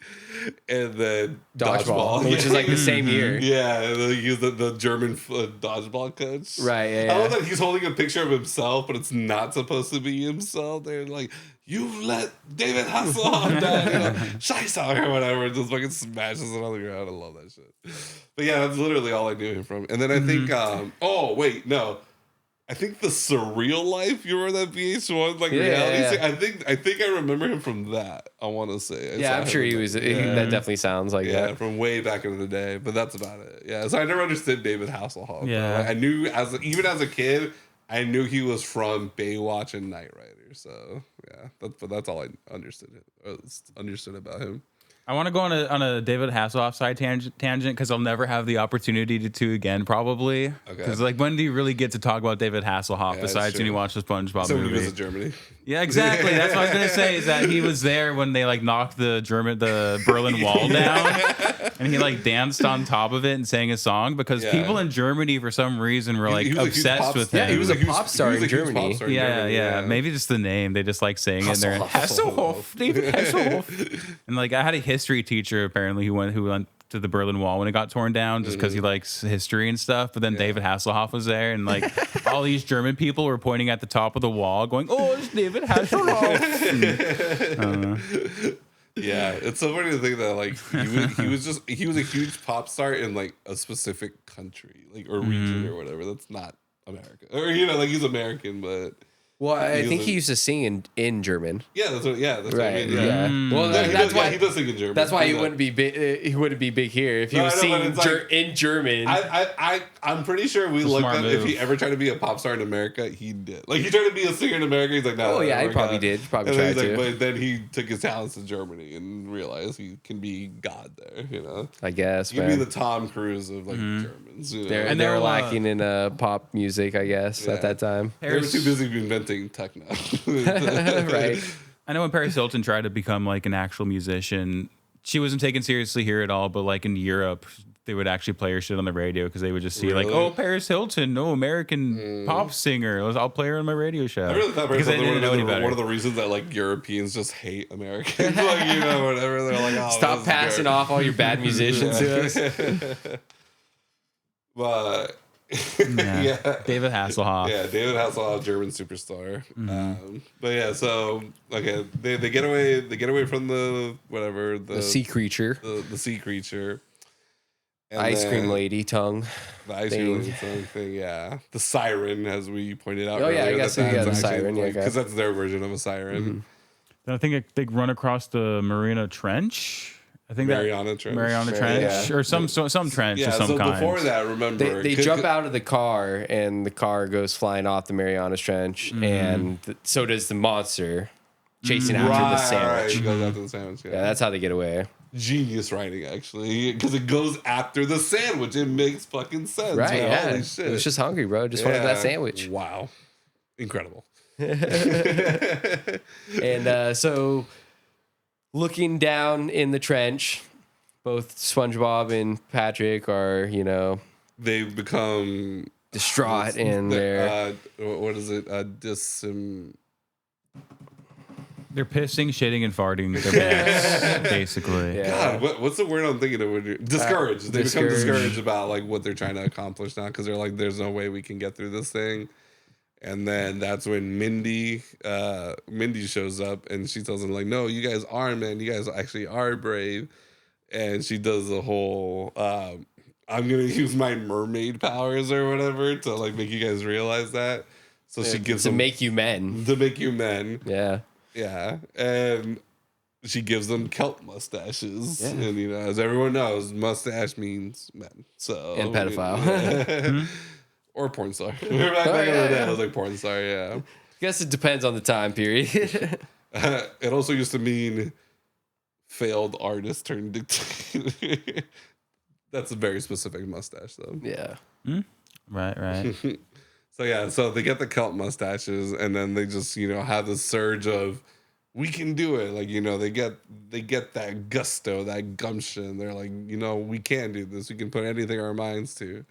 and then Dodgeball, which is like the same year. Yeah, and then he's the German dodgeball coach. Right. Yeah, I love yeah. that he's holding a picture of himself, but it's not supposed to be himself. They're like, "You let David Hasselhoff die," Scheisse or whatever. Just fucking smashes it on the ground. I love that shit. But yeah, that's literally all I knew him from. And then I think, oh wait, no. I think the Surreal Life. You remember that VH1 like reality? Yeah. I think I remember him from that. I want to say. Yeah, I'm sure he was. That definitely sounds like that. From way back in the day. But that's about it. Yeah. So I never understood David Hasselhoff. Yeah. Like, I knew even as a kid, I knew he was from Baywatch and Knight Rider. So yeah, but that's all I understood about him. I want to go on a David Hasselhoff side tangent because I'll never have the opportunity to again, probably. Okay. Because like, when do you really get to talk about David Hasselhoff besides when you watch the SpongeBob So movie? when he visit Germany. Yeah, exactly. That's what I was gonna say. Is that he was there when they like knocked the Berlin Wall down, and he like danced on top of it and sang a song because people in Germany for some reason were like obsessed with him. Yeah, he was a pop star in Germany. Yeah. Maybe just the name. They just like saying it there. Hasselhoff, David Hasselhoff. And like I had a history teacher apparently who went to the Berlin Wall when it got torn down just because he likes history and stuff. But then David Hasselhoff was there, and like all these German people were pointing at the top of the wall, going, "Oh, it's David Hasselhoff." Yeah, it's so funny to think that like he was a huge pop star in like a specific country, like or region or whatever. That's not America, or like he's American, but. Well, I think he used to sing in German. Yeah, that's what I Right. mean. Yeah. Well, that's why he does sing in German. That's why he wouldn't be big. He wouldn't be big here if he was singing in German. I'm pretty sure we looked up if he ever tried to be a pop star in America. He did. Like he tried to be a singer in America. He's like, no. Oh yeah, he probably did. Probably tried to. But then he took his talents to Germany and realized he can be God there. I guess. He can be the Tom Cruise of like Germans. And they were lacking in pop music, I guess, at that time. They were too busy inventing techno. Right. I know when Paris Hilton tried to become like an actual musician, she wasn't taken seriously here at all. But like in Europe, they would actually play her shit on the radio because they would just see like, "Oh, Paris Hilton, no American pop singer. I'll play her on my radio show." I really thought Paris Hilton was one of the reasons that like Europeans just hate Americans, like whatever. They're like, "Oh, stop passing off all your bad musicians to us." But. David Hasselhoff. Yeah, David Hasselhoff, German superstar. But yeah, so okay, they get away. They get away from the sea creature, the sea creature, and ice cream lady tongue. The ice cream lady tongue thing. Yeah, the siren, as we pointed out. Oh yeah, I guess the siren. Yeah, because that's their version of a siren. Then I think they run across the Marina Trench. I think Mariana Trench. Or some trench of some kind. Before that, remember they jump out of the car and the car goes flying off the Mariana Trench, and so does the monster chasing after the sandwich. Right, he goes after the sandwich. Yeah, that's how they get away. Genius writing, actually, because it goes after the sandwich. It makes fucking sense. Right? Man. Yeah. Holy shit. It was just hungry, bro. Just wanted that sandwich. Wow, incredible. And so. Looking down in the trench, both SpongeBob and Patrick are, they become distraught in their. What is it? They're pissing, shitting, and farting their pants, basically. Yeah. God, what's the word I'm thinking of? When you're discouraged. They become discouraged about like what they're trying to accomplish now because they're like, "There's no way we can get through this thing." And then that's when Mindy shows up and she tells them like, "No, you guys are, man. You guys actually are brave." And she does the whole, "I'm gonna use my mermaid powers or whatever to like make you guys realize that." So she gives them make you men. To make you men. Yeah. Yeah. And she gives them kelp mustaches. Yeah. And as everyone knows, mustache means men. So and pedophile. Or porn star. Back in the day, I was like porn star, yeah. I guess it depends on the time period. It also used to mean failed artist turned dictator. That's a very specific mustache, though. Yeah. Right. So they get the kelp mustaches, and then they just have this surge of we can do it. Like they get that gusto, that gumption. They're like we can do this. We can put anything our minds to.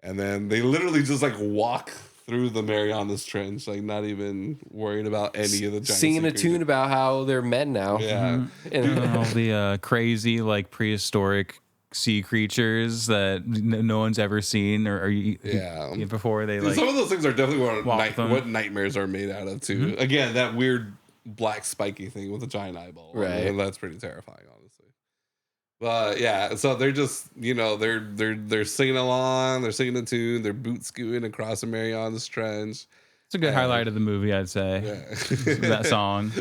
And then they literally just like walk through the Marianas Trench, like not even worried about any of the giant Singing a sea tune creatures. about how they're men now. Yeah. And All the crazy like prehistoric sea creatures that no one's ever seen or before. They Dude, like some of those things are definitely walk them. what nightmares are made out of too. Again, that weird black spiky thing with a giant eyeball. Right. And that's pretty terrifying, honestly. But yeah, so they're just, they're singing along, they're singing a tune, they're boot scooting across the Marianas Trench. it's a good highlight of the movie, I'd say. Yeah. That song.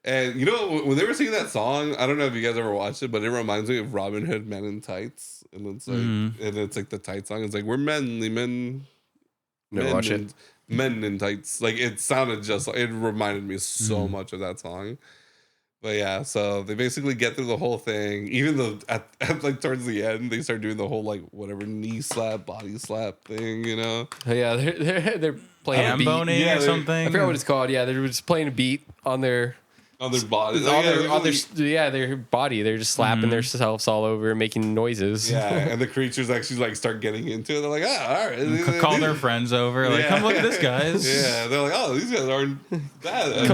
And when they were singing that song, I don't know if you guys ever watched it, but it reminds me of Robin Hood Men in Tights. And it's like the tight song. It's like, we're manly men. Never watch it. Men in tights. Like it sounded just like, it reminded me so much of that song. But yeah, so they basically get through the whole thing. Even though at like towards the end, they start doing the whole like whatever knee slap, body slap thing, Oh, yeah, they're playing a beat. Hamboning or something. I forgot what it's called. Yeah, they're just playing a beat on their body. their body. They're just slapping themselves all over, making noises. Yeah, and the creatures actually like start getting into it. They're like, all right. Call their friends over. Like, come look at this, guys. Yeah, they're like, oh, these guys aren't bad.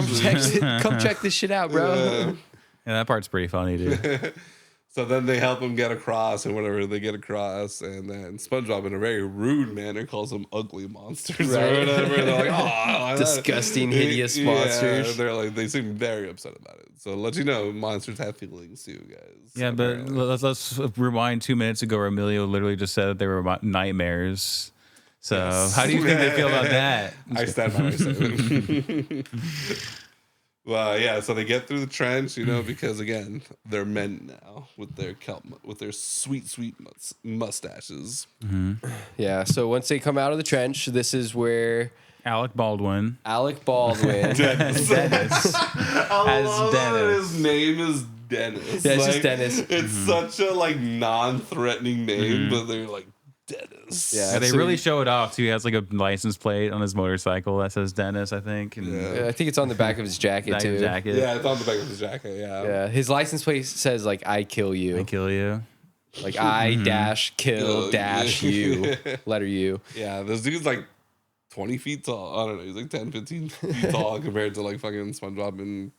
Come check this shit out, bro. Yeah, that part's pretty funny, dude. So then they help him get across, and whatever they get across, and then SpongeBob, in a very rude manner, calls them ugly monsters or whatever. They're like, oh, disgusting, hideous monsters. They're like, they seem very upset about it. So let you know, monsters have feelings too, guys. Yeah, but let's rewind 2 minutes ago where Emilio literally just said that they were nightmares. So how do you think they feel about that? I stand by my statement. Well, yeah, so they get through the trench, because again, they're men now with their sweet mustaches. Yeah, so once they come out of the trench, this is where Alec Baldwin. Dennis. His name is Dennis. Yeah, it's just Dennis. It's such a non-threatening name, but they're like Dennis. Yeah, They so really show it off too. He has like a license plate on his motorcycle that says Dennis, I think. And I think it's on the back of his jacket too. jacket. Yeah, it's on the back of his jacket. Yeah, his license plate says like "I kill you," I kill you. like I dash kill dash you, letter U. Yeah, this dude's like 20 feet tall. I don't know. He's like 10, 15 feet tall compared to like fucking SpongeBob and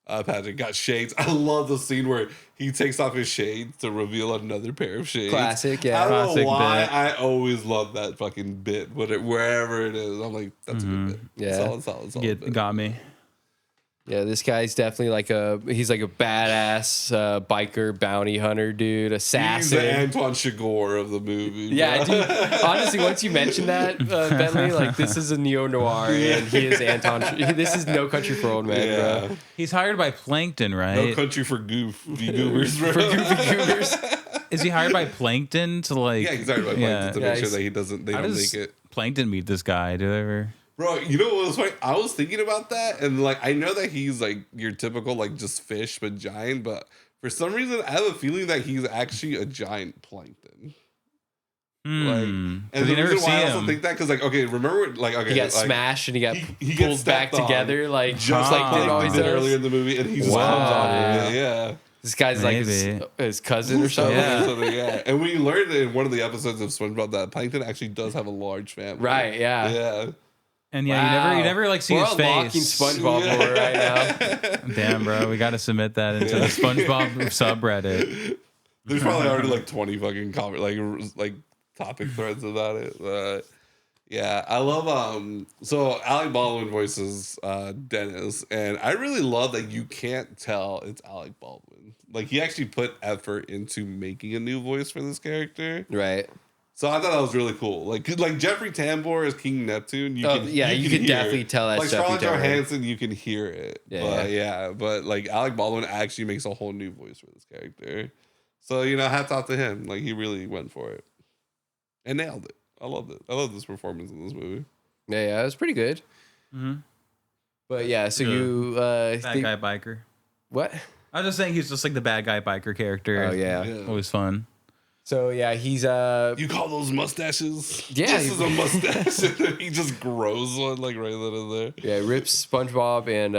Patrick. Got shades. I love the scene where he takes off his shades to reveal another pair of shades. Classic, yeah. I don't Classic know why. bit. I always love that fucking bit. Wherever it is, I'm like, that's a good bit. Yeah. Solid bit. Got me. Yeah, this guy's definitely he's like a badass biker bounty hunter dude, He's assassin. the Antoine Chigurh of the movie. Yeah, bro. dude. Honestly, once you mention that, Bentley, like this is a neo noir, and he is Anton. This is No Country for Old Men, bro. He's hired by Plankton, right? No Country for Goobers, bro. Goobers. Is he hired by Plankton to like? Yeah, exactly. To make sure that they How don't does make it. Plankton meet this guy? Do they ever? Bro, you know what was funny? I was thinking about that, and like I know that he's like your typical like just fish but giant, but for some reason I have a feeling that he's actually a giant plankton. Like, and the never reason why see I also him. think that because like okay, He got smashed and he got he pulled gets back stepped on, together, like just like like Plankton always did does. earlier in the movie, and he just Wow. comes on it. Yeah. This guy's like his cousin or something. Yeah. And we learned in one of the episodes of SpongeBob that Plankton actually does have a large family. Right? Yeah. Yeah. And yeah, you never like see We're his unlocking face. SpongeBob lore right now. Damn, bro, we got to submit that into the SpongeBob subreddit. There's probably already like 20 fucking like topic threads about it. But yeah, I love so Alec Baldwin voices Dennis, and I really love that you can't tell it's Alec Baldwin. Like he actually put effort into making a new voice for this character. Right. So I thought that was really cool. Like Jeffrey Tambor as King Neptune. You can definitely tell that's like Jeffrey Scarlett Tambor. Johansson, you can hear it. But like Alec Baldwin actually makes a whole new voice for this character. So hats off to him. Like he really went for it and nailed it. I loved it. I love this performance in this movie. Yeah, it was pretty good. Mm-hmm. But yeah, so you Bad guy biker. What? I was just saying he's just like the bad guy biker character. Oh yeah. Always fun. So yeah, he's You call those mustaches? Yeah, This is a mustache. And then he just grows one like right then and there. Yeah, rips SpongeBob and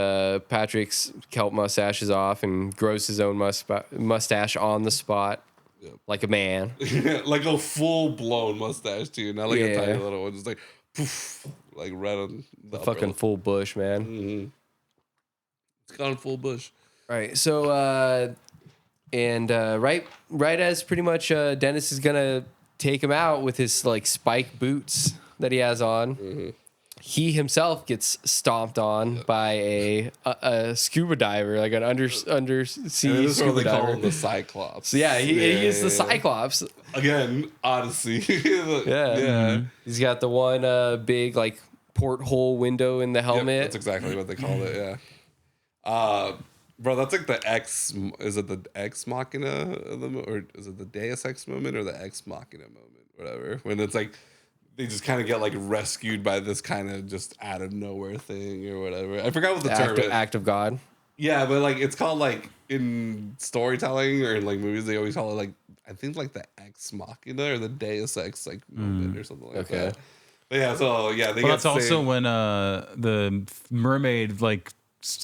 Patrick's kelp mustaches off and grows his own mustache on the spot. like a man. Like a full blown mustache too, not like a Yeah. tiny little one, just like poof, like right on the Fucking full bush, man. Mm-hmm. It's gone full bush. Right. So, right as pretty much Dennis is gonna take him out with his like spike boots that he has on, he himself gets stomped on by a scuba diver, like an undersea And this is what scuba they call diver. him the Cyclops. So yeah, he is the Cyclops. Again, Odyssey. Yeah. He's got the one big like porthole window in the Yep, helmet. that's exactly what they called it. Yeah. Bro, that's like the X. Is it the Ex Machina of the, or is it the Deus Ex moment or the Ex Machina moment? Whatever. When it's like they just kind of get like rescued by this kind of just out of nowhere thing or whatever. I forgot what the term is. Act of God. Yeah, but like it's called like in storytelling or in like movies, they always call it like I think like the Ex Machina or the Deus Ex like moment or something like that. But yeah, so yeah, they Well, get that's also saved. when the mermaid like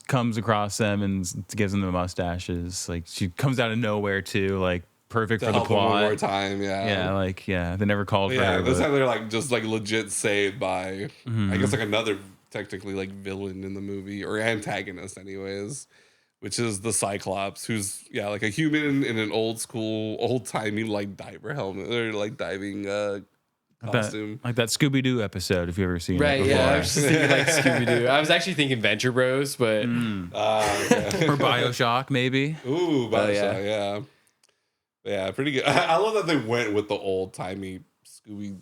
comes across them and gives them the mustaches. Like she comes out of nowhere too, like perfect to for the help them plot. one more time. Yeah, They never called for yeah. her. This but- time they're like just like legit saved by I guess like another technically like villain in the movie or antagonist anyways, which is the Cyclops, who's like a human in an old timey like diver helmet or like diving costume. like that Scooby Doo episode, if you ever seen Right, it before. yeah. I was just thinking like Scooby Doo. I was actually thinking Venture Bros, but Okay. Or Bioshock, maybe. Ooh, Bioshock, yeah. yeah, pretty good. I love that they went with the old timey Scooby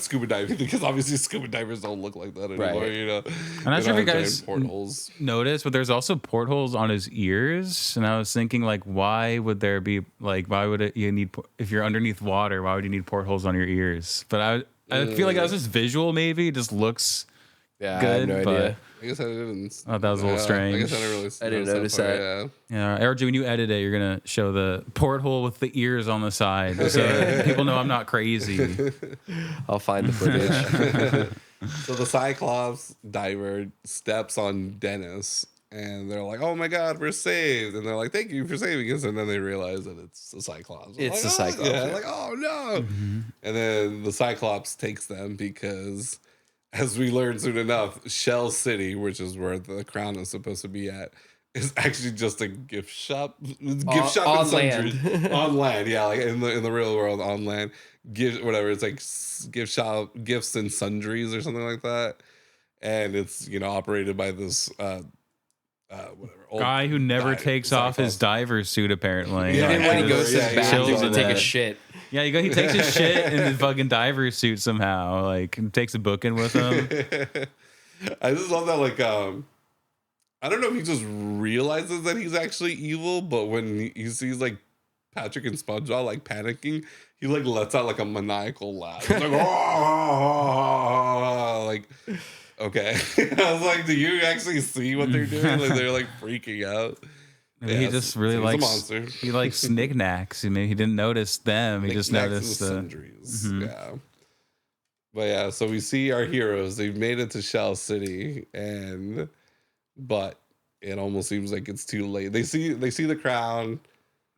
scuba diving because obviously scuba divers don't look like that anymore. Right. You know, I'm not sure if you guys portholes. noticed, but there's also portholes on his ears, and I was thinking like, why would there be like, why would you need if you're underneath water? Why would you need portholes on your ears? But I feel like that was just visual, maybe it just looks yeah, good. I have no but idea. I guess I didn't. thought that was a little strange. I guess I didn't really. I didn't notice that. Yeah, RJ, when you edit it, you're gonna show the porthole with the ears on the side, so people know I'm not crazy. I'll find the footage. So the Cyclops diver steps on Dennis, and they're like, "Oh my God, we're saved!" And they're like, "Thank you for saving us." And then they realize that it's the Cyclops. It's the like, Cyclops, Yeah, yeah. like, oh no! And then the Cyclops takes them because, as we learn soon enough, Shell City, which is where the crown is supposed to be at, is actually just a gift shop. Gift shop on and sundry. On land, yeah, like in the real world, on land. It's like gift shop, gifts and sundries or something like that. And it's operated by this old Guy who never takes off his Cyclops. diver suit, apparently. Yeah, Even when he goes to yeah, the yeah, bathroom chills to in take a that. shit. Yeah, he takes his shit in his fucking diver suit somehow. Like, takes a book in with him. I just love that, like, I don't know if he just realizes that he's actually evil, but when he sees, like, Patrick and SpongeBob, like, panicking, he, like, lets out, like, a maniacal laugh. He's like, oh, like, okay. I was like, do you actually see what they're doing? Like, they're, like, freaking out. Maybe he just really he's likes a monster. he likes knickknacks. Maybe he didn't notice them. He just Knickknacks noticed and the sundries. Yeah. But yeah, so we see our heroes. They've made it to Shell City, but it almost seems like it's too late. They see the crown.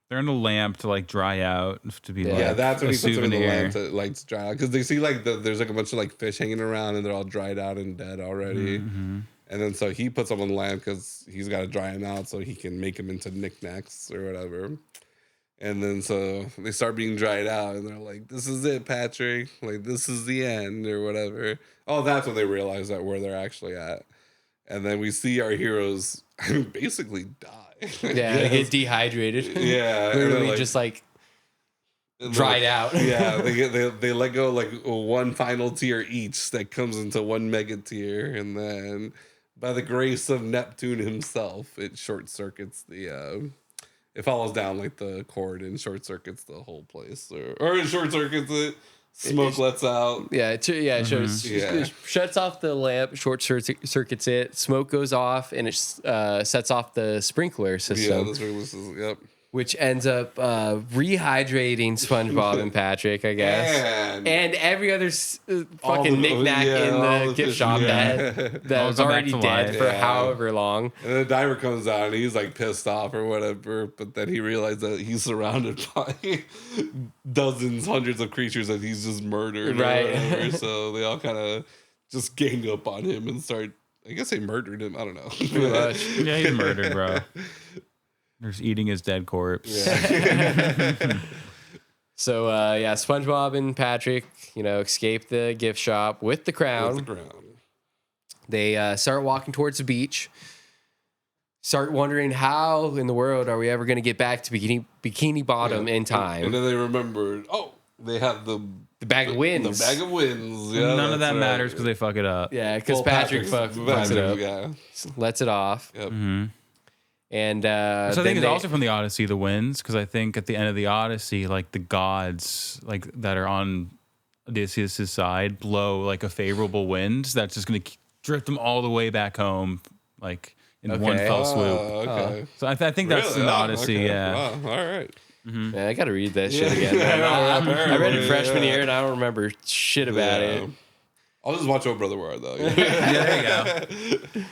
they're in a lamp to like dry out to be like Yeah, that's when a he puts them in the souvenir. lamp to like dry out because they see like there's like a bunch of like fish hanging around and they're all dried out and dead already. Mm-hmm. And then so he puts them on the lamp because he's got to dry them out so he can make them into knickknacks or whatever. And then so they start being dried out and they're like, "This is it, Patrick. Like this is the end or whatever." Oh, that's when they realize that where they're actually at. And then we see our heroes basically die. Yeah, they get dehydrated. Yeah, and Literally then, just like and dried out. Yeah, they let go like one final tier each that comes into one mega tier, and then by the grace of Neptune himself, it short circuits the it follows down like the cord and short circuits the whole place, or it short circuits it. Smoke lets out. Yeah, it shows. Yeah. It shuts off the lamp, short circuits it. Smoke goes off, and it sets off the sprinkler Yeah, system. this is yep. which ends up rehydrating SpongeBob and Patrick, I guess, and every other fucking knickknack in the gift shop that was already dead for however long. And the diver comes out and he's like pissed off or whatever, but then he realized that he's surrounded by dozens, hundreds of creatures that he's just murdered, right? Or whatever. So they all kind of just gang up on him and start. I guess they murdered him. I don't know. Yeah, he's murdered, bro. They're just eating his dead corpse. Yeah. So, SpongeBob and Patrick, escape the gift shop with the crown. They start walking towards the beach. Start wondering how in the world are we ever going to get back to Bikini Bottom in time. And then they remembered, they have the bag of winds. The bag of winds. Yeah, none of that matters because they fuck it up. Yeah, because Patrick fucks it up. Yeah. Lets it off. Yep. Mm-hmm. And so I think it's also from the Odyssey, the winds, because I think at the end of the Odyssey, like the gods, like that are on Odysseus' side, blow like a favorable wind that's just going to drift them all the way back home, like in one fell swoop. Okay. So I think that's in the Odyssey. Okay. Yeah. Wow. All right. Mm-hmm. Man, I got to read that shit again. I read it freshman year and I don't remember shit about it. I'll just watch Oh Brother Where Art Thou. There you go.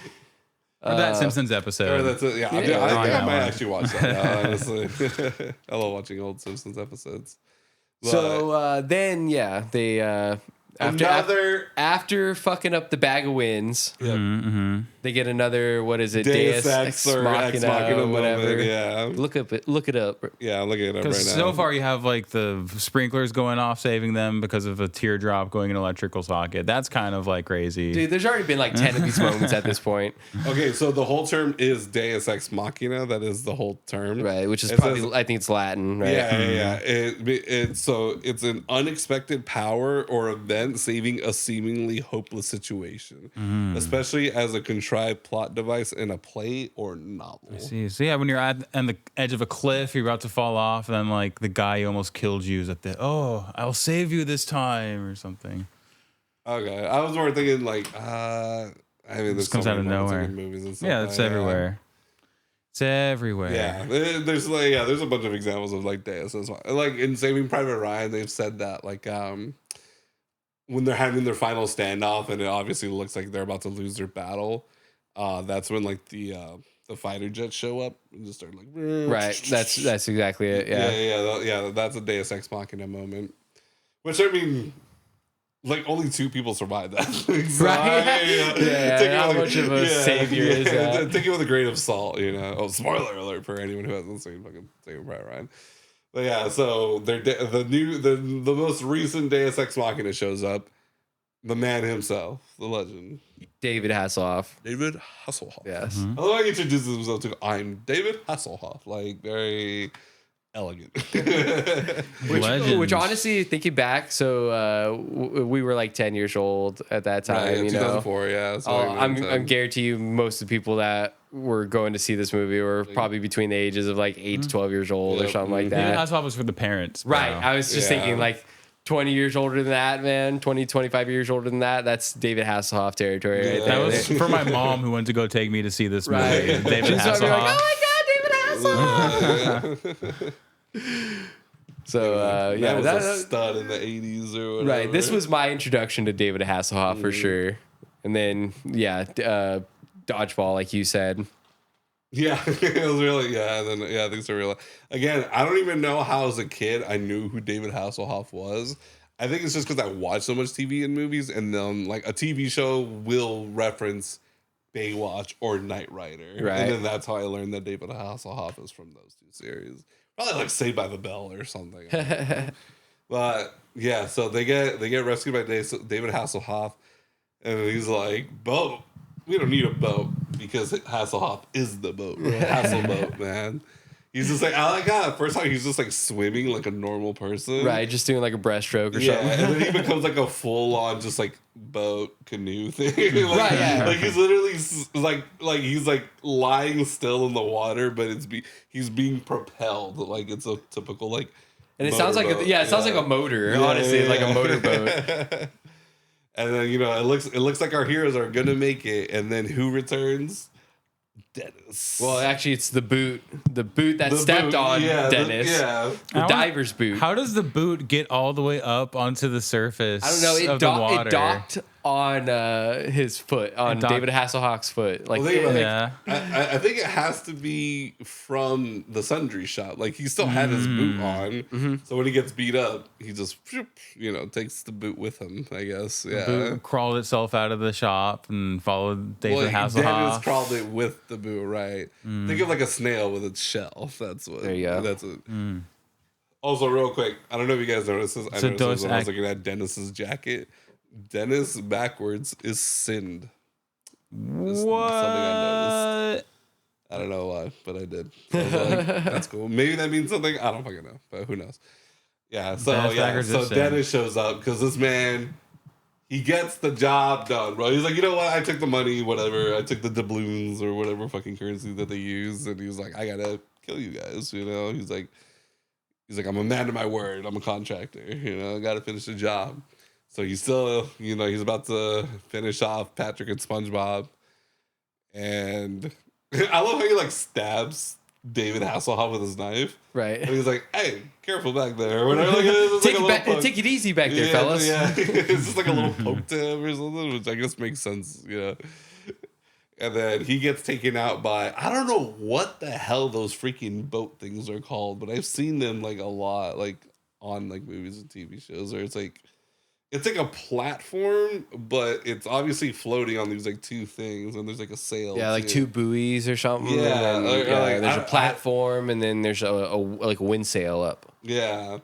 Or that Simpsons episode. That's it. Yeah, I think I might actually watch that now, honestly. I love watching old Simpsons episodes. But so they after fucking up the bag of winds, they get another, what is it, Deus Ex Machina, whatever. Yeah, look it up. Yeah, I'm looking it up right now. So far, you have like the sprinklers going off, saving them because of a teardrop going in an electrical socket. That's kind of like crazy. Dude, there's already been like 10 of these moments at this point. Okay, so the whole term is Deus Ex Machina. That is the whole term, right? Which is probably, I think it's Latin, right? Yeah. It's an unexpected power or event saving a seemingly hopeless situation, especially as a contrived plot device in a play or novel. I see. So yeah, when you're at the edge of a cliff, you're about to fall off, and then like the guy who almost killed you is at the I'll save you this time or something. Okay, I was more thinking like this comes out of nowhere. Movies and stuff. Yeah, it's everywhere. It's everywhere. Yeah, there's a bunch of examples of like Deus as well. Like in Saving Private Ryan, they've said that like when they're having their final standoff and it obviously looks like they're about to lose their battle, that's when like the fighter jets show up and just start like right. That's exactly it. Yeah. That's a Deus Ex Machina moment. Which I mean, like only 2 people survived that. So, yeah. How much of a savior is that? Take it with a grain of salt, Oh, spoiler alert for anyone who hasn't seen fucking Saving Private Ryan. But yeah, so the most recent Deus Ex Machina shows up. The man himself, the legend, David Hasselhoff. David Hasselhoff. Yes. I love how he introduces himself to. I'm David Hasselhoff. Like very elegant. which honestly, thinking back, so we were like 10 years old at that time. Right, 2004. Yeah. So I'm guarantee you, most of the people that were going to see this movie were probably between the ages of like 8 to 12 years old or something like that. David Hasselhoff was for the parents, bro. Right. I was just thinking like 20 years older than that, man. 25 years older than that. That's David Hasselhoff territory right there. That was for my mom who went to go take me to see this movie. Right. David Hasselhoff. Like, oh my God, David Hasselhoff. So that was a stud in the 80s or whatever. Right. This was my introduction to David Hasselhoff for sure. And then Dodgeball, like you said. Yeah, it was really things are real. Again, I don't even know how as a kid I knew who David Hasselhoff was. I think it's just because I watched so much TV and movies, and then like a TV show will reference Baywatch or Knight Rider, right? And then that's how I learned that David Hasselhoff is from those 2 series. Probably like Saved by the Bell or something. But yeah, so they get rescued by David Hasselhoff, and he's like, boat. We don't need a boat because Hasselhoff is the boat. Hasselboat, man. He's just like, first time he's just like swimming like a normal person. Right, just doing like a breaststroke or something. And then he becomes like a full on just like boat canoe thing. Right, yeah. Like he's literally like he's like lying still in the water, but he's being propelled like it's a typical like. And it sounds like sounds like a motor, honestly, like a motorboat. And then it looks like our heroes are gonna make it, and then who returns? Dennis. Well, actually, it's the boot that The stepped boot, on yeah, Dennis. The diver's boot. How does the boot get all the way up onto the surface? I don't know. of the water? It docked on his foot, on David Hasselhoff's foot. Like, Well, I think it has to be from the sundry shop. Like, he still had his boot on, so when he gets beat up, he just takes the boot with him. I guess. Yeah. The boot crawled itself out of the shop and followed David Hasselhoff. Dennis crawled it with the boot, right? Think of like a snail with its shell. That's what. There you go. That's it. Also, real quick, I don't know if you guys noticed this. I noticed this when I was looking at Dennis's jacket. Dennis backwards is sinned. What? Something I noticed. I don't know why, but I did. I was like, that's cool. Maybe that means something. I don't fucking know, but who knows? Yeah. So Dennis shows up because this man, he gets the job done, bro. He's like, you know what? I took the money, whatever. I took the doubloons or whatever fucking currency that they use, and he was like, I gotta kill you guys. He's like, I'm a man of my word. I'm a contractor. I gotta finish the job. So he's still, he's about to finish off Patrick and SpongeBob. And I love how he like stabs David Hasselhoff with his knife. Right. And he's like, hey, careful back there. Or whatever. Like, take it easy back there, fellas. Yeah. It's just like a little poke to him or something, which I guess makes sense, And then he gets taken out by, I don't know what the hell those freaking boat things are called, but I've seen them like a lot, like on like movies and TV shows where it's like a platform, but it's obviously floating on these like two things, and there's like a sail. Yeah, like two buoys or something. Yeah, and then, there's a platform, and then there's a wind sail up. Yeah,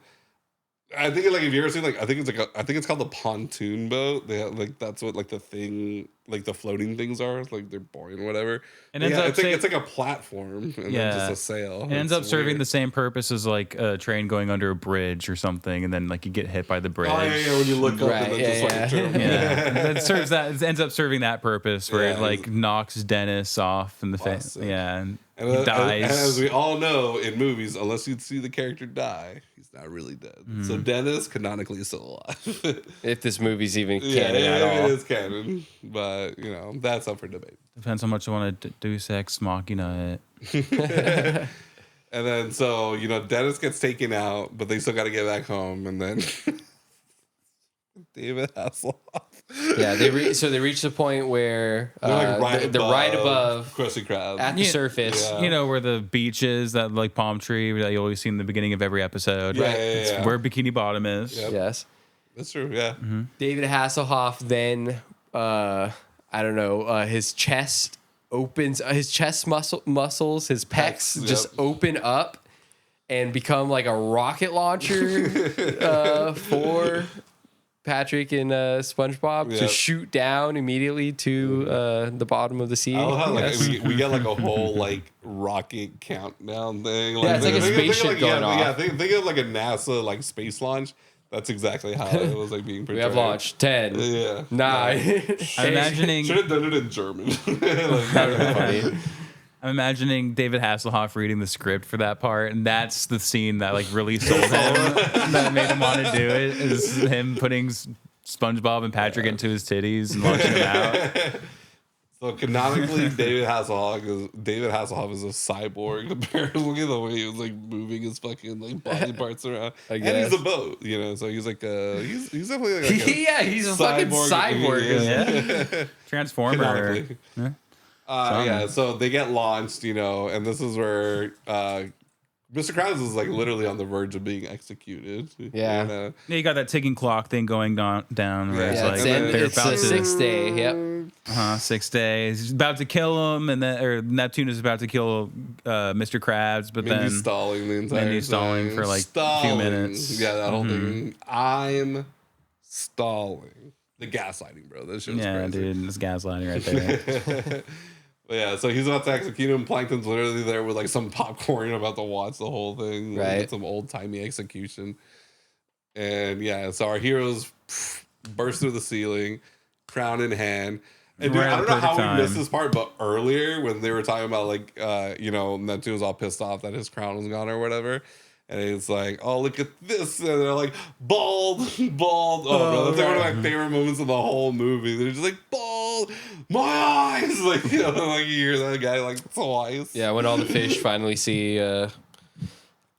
I think like if you ever seen I think it's called the pontoon boat. They have, like that's what like the thing like the floating things are, like they're boring or whatever. And it's like a platform and then just a sail. It ends up serving the same purpose as like a train going under a bridge or something, and then like you get hit by the bridge. Oh yeah, when you look up and then just it serves that. It ends up serving that purpose where it like knocks Dennis off in the face. Yeah, and he dies. And as we all know in movies, unless you see the character die, he's not really dead. So Dennis canonically is still alive. If this movie's even canon at all. It is canon, but that's up for debate. Depends how much you want to do sex machina it. And then so Dennis gets taken out, but they still got to get back home, and then David Hasselhoff. Yeah, they reach the point where they're right above Krusty Krab at the surface. Yeah. Where the beach is, that like palm tree that you always see in the beginning of every episode. Yeah, right? It's where Bikini Bottom is. Yep. Yes, that's true. Yeah. Mm-hmm. David Hasselhoff then I don't know, his chest opens, his chest muscles, his pecs just open up and become like a rocket launcher for Patrick and SpongeBob to shoot down immediately to the bottom of the sea. I love how we get like a whole like rocket countdown thing. Like, it's like a spaceship going off. Yeah, think of like a NASA like space launch. That's exactly how it was like being portrayed. We have launched 10, 9. I'm imagining. Should have done it in German. That would be funny. I'm imagining David Hasselhoff reading the script for that part, and that's the scene that like really sold him, that made him want to do it. Is him putting SpongeBob and Patrick into his titties and launching them out. So canonically, David Hasselhoff is a cyborg. Apparently, the way he was like moving his fucking like body parts around, and he's a boat, So he's like he's definitely like he's a fucking cyborg. Transformer. So they get launched, and this is where Mr. Krabs is like literally on the verge of being executed. Yeah, you got that ticking clock thing going down. Where it's the 6th day. Yep. 6 days. He's about to kill him, and then Neptune is about to kill Mr. Krabs, but then he's stalling the entire time. Stalling for like a few minutes. Yeah, that whole thing. I'm stalling. The gaslighting, bro. That shit was crazy. Dude, it's gaslighting right there. But yeah, so he's about to execute him. Plankton's literally there with like some popcorn about to watch the whole thing. Right. Some old timey execution. And so our heroes burst through the ceiling, crown in hand. And dude, I don't know how we missed this part, but earlier when they were talking about like Neptune was all pissed off that his crown was gone or whatever. And it's like, oh, look at this. And they're like, bald, bald. Oh, bro, that's like one of my favorite moments of the whole movie. They're just like, bald, my eyes. Like, you know, like you hear that guy like twice. Yeah, when all the fish finally see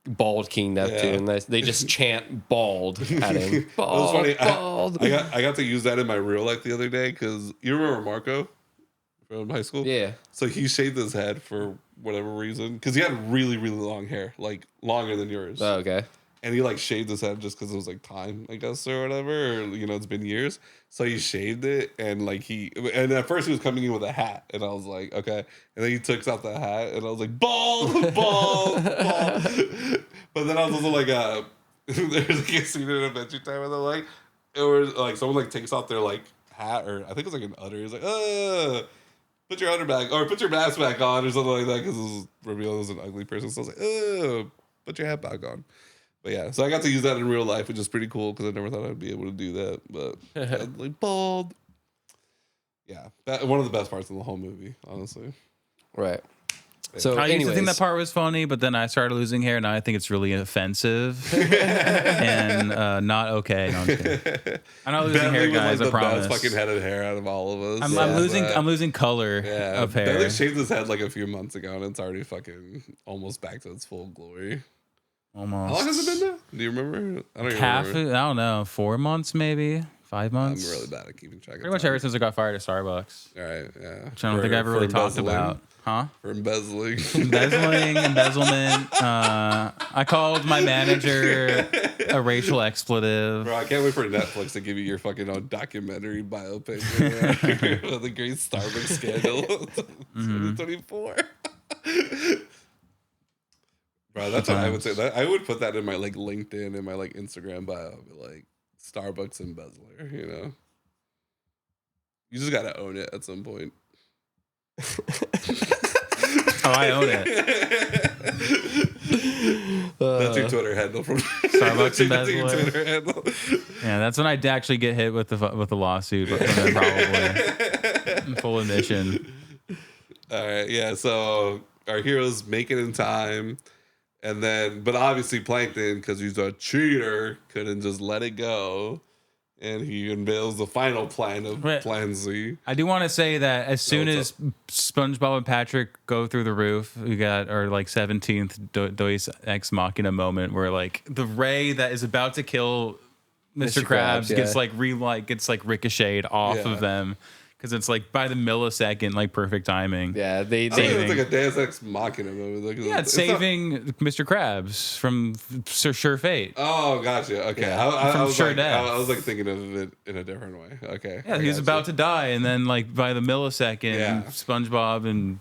bald King Neptune, they just chant bald at him. Bald, It was funny. bald. I got to use that in my real life the other day because you remember Marco from high school? Yeah. So he shaved his head for whatever reason because he had really, really long hair, like longer than yours. Oh, okay. And he like shaved his head just because it was like time, I guess, or whatever. Or, you know, it's been years. So he shaved it and like and at first he was coming in with a hat. And I was like, okay. And then he took out the hat and I was like, bald, bald, bald. But then I was also like, there's like a scene in Adventure Time where they're like, or like someone like takes off their like hat or I think it's like an udder. He's like, put your udder back or put your mask back on or something like that because it was revealed as an ugly person. So I was like, put your hat back on. But yeah, so I got to use that in real life, which is pretty cool because I never thought I'd be able to do that. But like bald, yeah, one of the best parts of the whole movie, honestly. Right. So I used to think that part was funny, but then I started losing hair. Now I think it's really offensive and not okay. No, I'm just kidding. I'm not losing Bentley hair, was guys. like I the promise. best fucking headed hair out of all of us. I'm losing color of hair. Bentley shaved his head like a few months ago, and it's already fucking almost back to its full glory. Almost. How long has it been now? Do you remember? I don't even remember. I don't know. 4 months, maybe 5 months. I'm really bad at keeping track of Pretty much ever since I got fired at Starbucks. All right, yeah. Which I don't think I ever really talked about. Huh? For embezzling. Embezzling, embezzlement. I called my manager a racial expletive. Bro, I can't wait for Netflix to give you your fucking own documentary biopic of the great Starbucks scandal 2024. Bro, that's what I would say. I would put that in my like LinkedIn and my like Instagram bio, like Starbucks embezzler. You know, you just gotta own it at some point. I own it. That's your Twitter handle from Starbucks embezzler. Your Twitter handle. Yeah, that's when I'd actually get hit with the lawsuit, but then probably in full admission. All right, yeah. So our heroes make it in time. And then, but obviously Plankton, because he's a cheater, couldn't just let it go. And he unveils the final plan of Plan Z. I do want to say that as soon as SpongeBob and Patrick go through the roof, we got our like 17th Deus Ex Machina moment where like the ray that is about to kill Mr. Krabs gets like ricocheted off of them. Because it's like by the millisecond, like perfect timing. Yeah, I think it's like a Deus Ex Machina movie. Like, yeah, it's saving Mr. Krabs from Sure Fate. Oh, gotcha. Okay, Yeah. I was Sure like, Death. I was like thinking of it in a different way. Okay. Yeah, he was about to die, and then like by the millisecond, SpongeBob and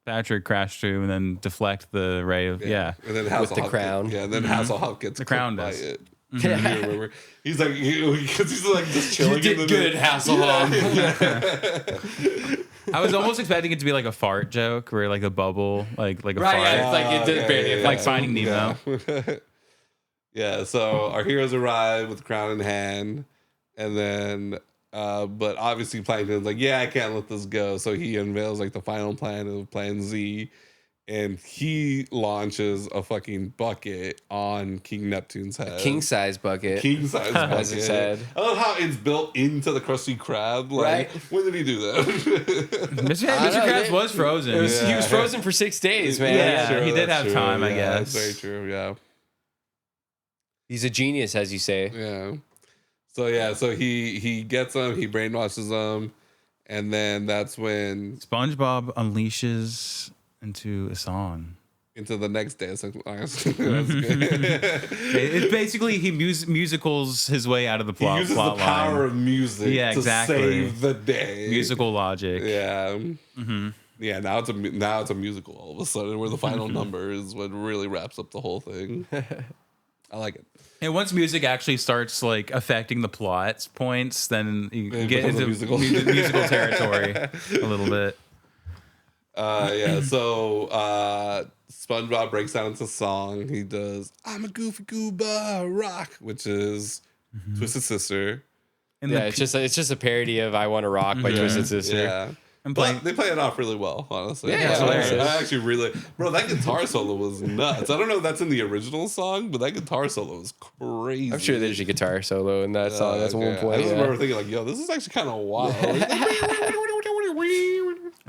Patrick crash through and then deflect the ray of And then Hasselhoff with the crown. And then Hasselhoff gets the crown by does. it. You remember? He's like, because he's like just chilling. You did good, Hasselhoff. I was almost expecting it to be like a fart joke, where like a bubble, like a fart, Yeah, it's like it did barely like Finding Nemo. Yeah. So our heroes arrive with the crown in hand, and then, but obviously Plankton's like, yeah, I can't let this go. So he unveils like the final plan of Plan Z. And he launches a fucking bucket on King Neptune's head. King size bucket. King size bucket. As it said. I love how it's built into the Krusty Krab. Like, Right. When did he do that? Mr. Krabs was frozen. He was frozen for 6 days, man. Yeah, True, he did that's have true. time, I Yeah, guess. That's very true, yeah. He's a genius, as you say. Yeah. So he gets them, he brainwashes them, and then that's when SpongeBob unleashes into a song. into the next day. That's good. It's basically he musicals his way out of the plot. He uses the power of music to save the day. Musical logic. Yeah. Yeah, now it's a musical all of a sudden where the final number is what really wraps up the whole thing. I like it. And once music actually starts like affecting the plot points, then you get into musical territory a little bit. So SpongeBob breaks down into song. He does "I'm a goofy goober rock," which is Twisted Sister. It's just a parody of "I Want to Rock" by Twisted Sister. Yeah, But they play it off really well, honestly. Yeah, I actually really, bro, that guitar solo was nuts. I don't know if that's in the original song, but that guitar solo was crazy. I'm sure there's a guitar solo in that song. That's one point. I just remember thinking like, yo, this is actually kind of wild.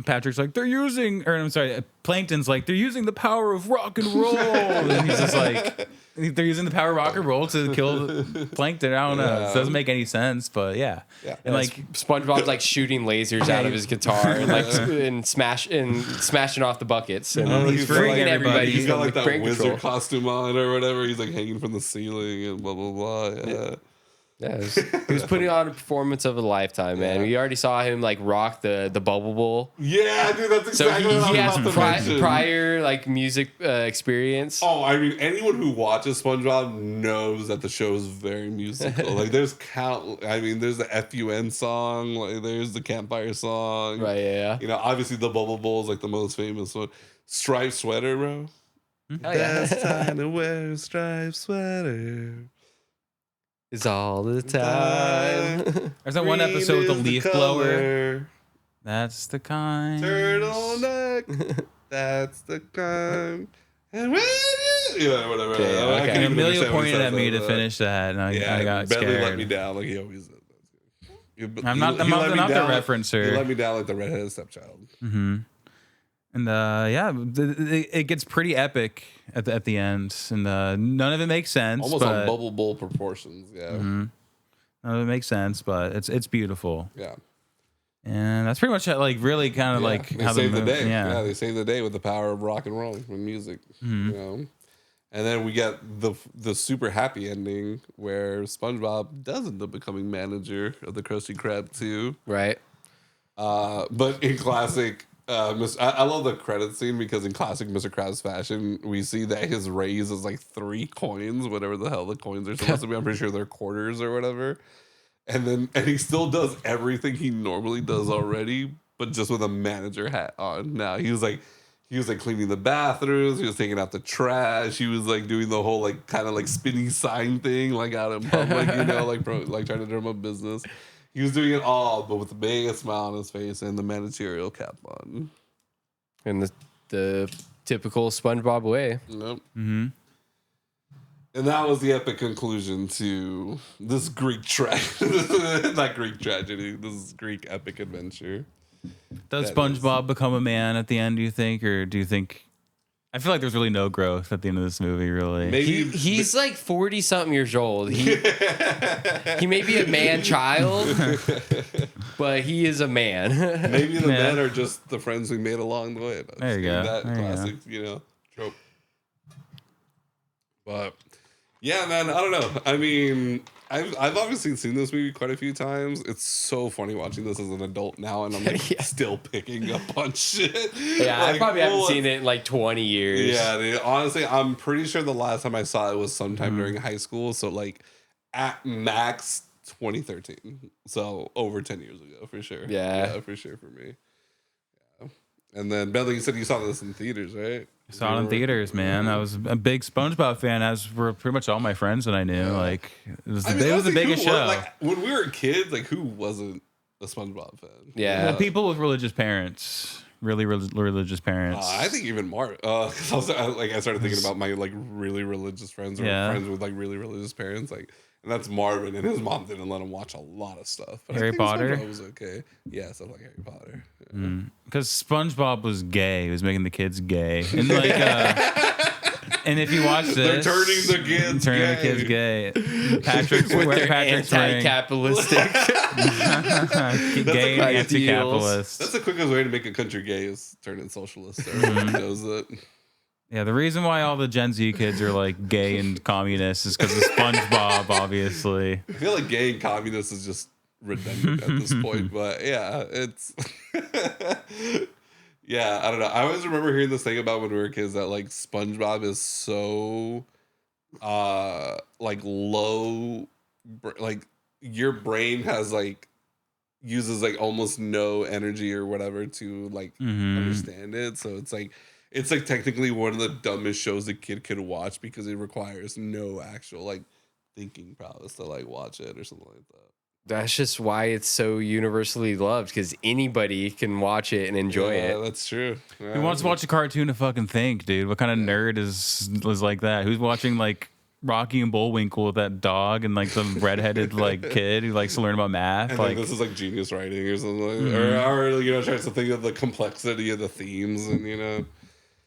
Patrick's like, Plankton's like, they're using the power of rock and roll. And he's just like, they're using the power of rock and roll to kill Plankton. I don't know. It doesn't make any sense, but yeah. And like SpongeBob's like shooting lasers out of his guitar and like smashing off the buckets and he's freaking everybody. He's got like that wizard costume on or whatever. He's like hanging from the ceiling and blah blah blah. Yeah, he was putting on a performance of a lifetime, man. We already saw him like rock the bubble bowl. Yeah, dude, that's exactly what he I has was about to mention. prior like music experience. Oh, I mean, anyone who watches SpongeBob knows that the show is very musical. Like, there's there's the FUN song, like there's the campfire song, Right? Yeah. You know, obviously the bubble bowl is like the most famous one. Striped sweater, bro. Best time to wear a striped sweater. It's all the time. There's that one episode with the leaf blower. That's the kind. Turtleneck. That's the kind. And when whatever. Okay. And Emilio pointed at me to finish that, and I got Bentley scared. let me down like he always does. I'm not the referencer. He let me down like the redheaded stepchild. Mm-hmm. And it gets pretty epic at the end, and none of it makes sense. Almost on bubble bowl proportions, yeah. Mm-hmm. None of it makes sense, but it's beautiful. Yeah. And that's pretty much like really kind of like they how saved the day. Yeah. They saved the day with the power of rock and roll and music. Mm-hmm. You know? And then we get the super happy ending where SpongeBob does end up becoming manager of the Krusty Krab 2. Right. But in classic, I love the credit scene because in classic Mr. Krabs fashion, we see that his raise is like 3 coins, whatever the hell the coins are supposed to be. I'm pretty sure they're quarters or whatever. And he still does everything he normally does already, but just with a manager hat on. Now he was like cleaning the bathrooms. He was taking out the trash. He was like doing the whole like kind of like spinny sign thing, like out in public, you know, like trying to drum up business. He was doing it all, but with a big smile on his face and the managerial cap on. In the typical SpongeBob way. Yep. Mm-hmm. And that was the epic conclusion to this Greek not Greek tragedy, this Greek epic adventure. Does SpongeBob become a man at the end, do you think? Or do you think... I feel like there's really no growth at the end of this movie, really. Maybe He's like 40-something years old. He may be a man-child, but he is a man. Maybe the men are just the friends we made along the way. There you go. That classic, trope. But yeah, man, I don't know. I mean, I've obviously seen this movie quite a few times. It's so funny watching this as an adult now, and I'm like still picking up on shit. Yeah, like, I probably haven't seen it in like 20 years. Yeah, dude, honestly, I'm pretty sure the last time I saw it was sometime during high school. So like at max 2013. So over 10 years ago for sure. Yeah, for sure for me. Yeah. And then Bentley, you said you saw this in theaters, right? I saw it in theaters, man. I was a big SpongeBob fan, as were pretty much all my friends that I knew. Like it was the biggest show. Like when we were kids, like who wasn't a SpongeBob fan? Yeah, people with religious parents, really religious parents. I think even more. Cause I started thinking about my like really religious friends or friends with like really religious parents, like. And that's Marvin, and his mom didn't let him watch a lot of stuff. But Harry Potter was okay. Yeah, stuff like Harry Potter. Because SpongeBob was gay. He was making the kids gay, and like, and if you watch this, they're turning the kids gay. Patrick's with where their Patrick's anti-capitalistic, gay and anti-capitalist. That's the quickest way to make a country gay is turn it socialist. Everyone knows that. Yeah, the reason why all the Gen Z kids are like gay and communist is because of SpongeBob, obviously. I feel like gay and communist is just redundant at this point, but yeah, it's yeah, I don't know. I always remember hearing this thing about when we were kids that like SpongeBob is so like low, like your brain has like uses like almost no energy or whatever to like understand it, so it's like technically one of the dumbest shows a kid could watch because it requires no actual like thinking prowess to like watch it or something like that. That's just why it's so universally loved, because anybody can watch it and enjoy Yeah, it. that's true. Who wants to watch a cartoon to fucking think, dude? What kind of nerd is like that? Who's watching like Rocky and Bullwinkle with that dog and like the redheaded like kid who likes to learn about math? And like this is like genius writing or something, or you know, tries to think of the complexity of the themes, and you know.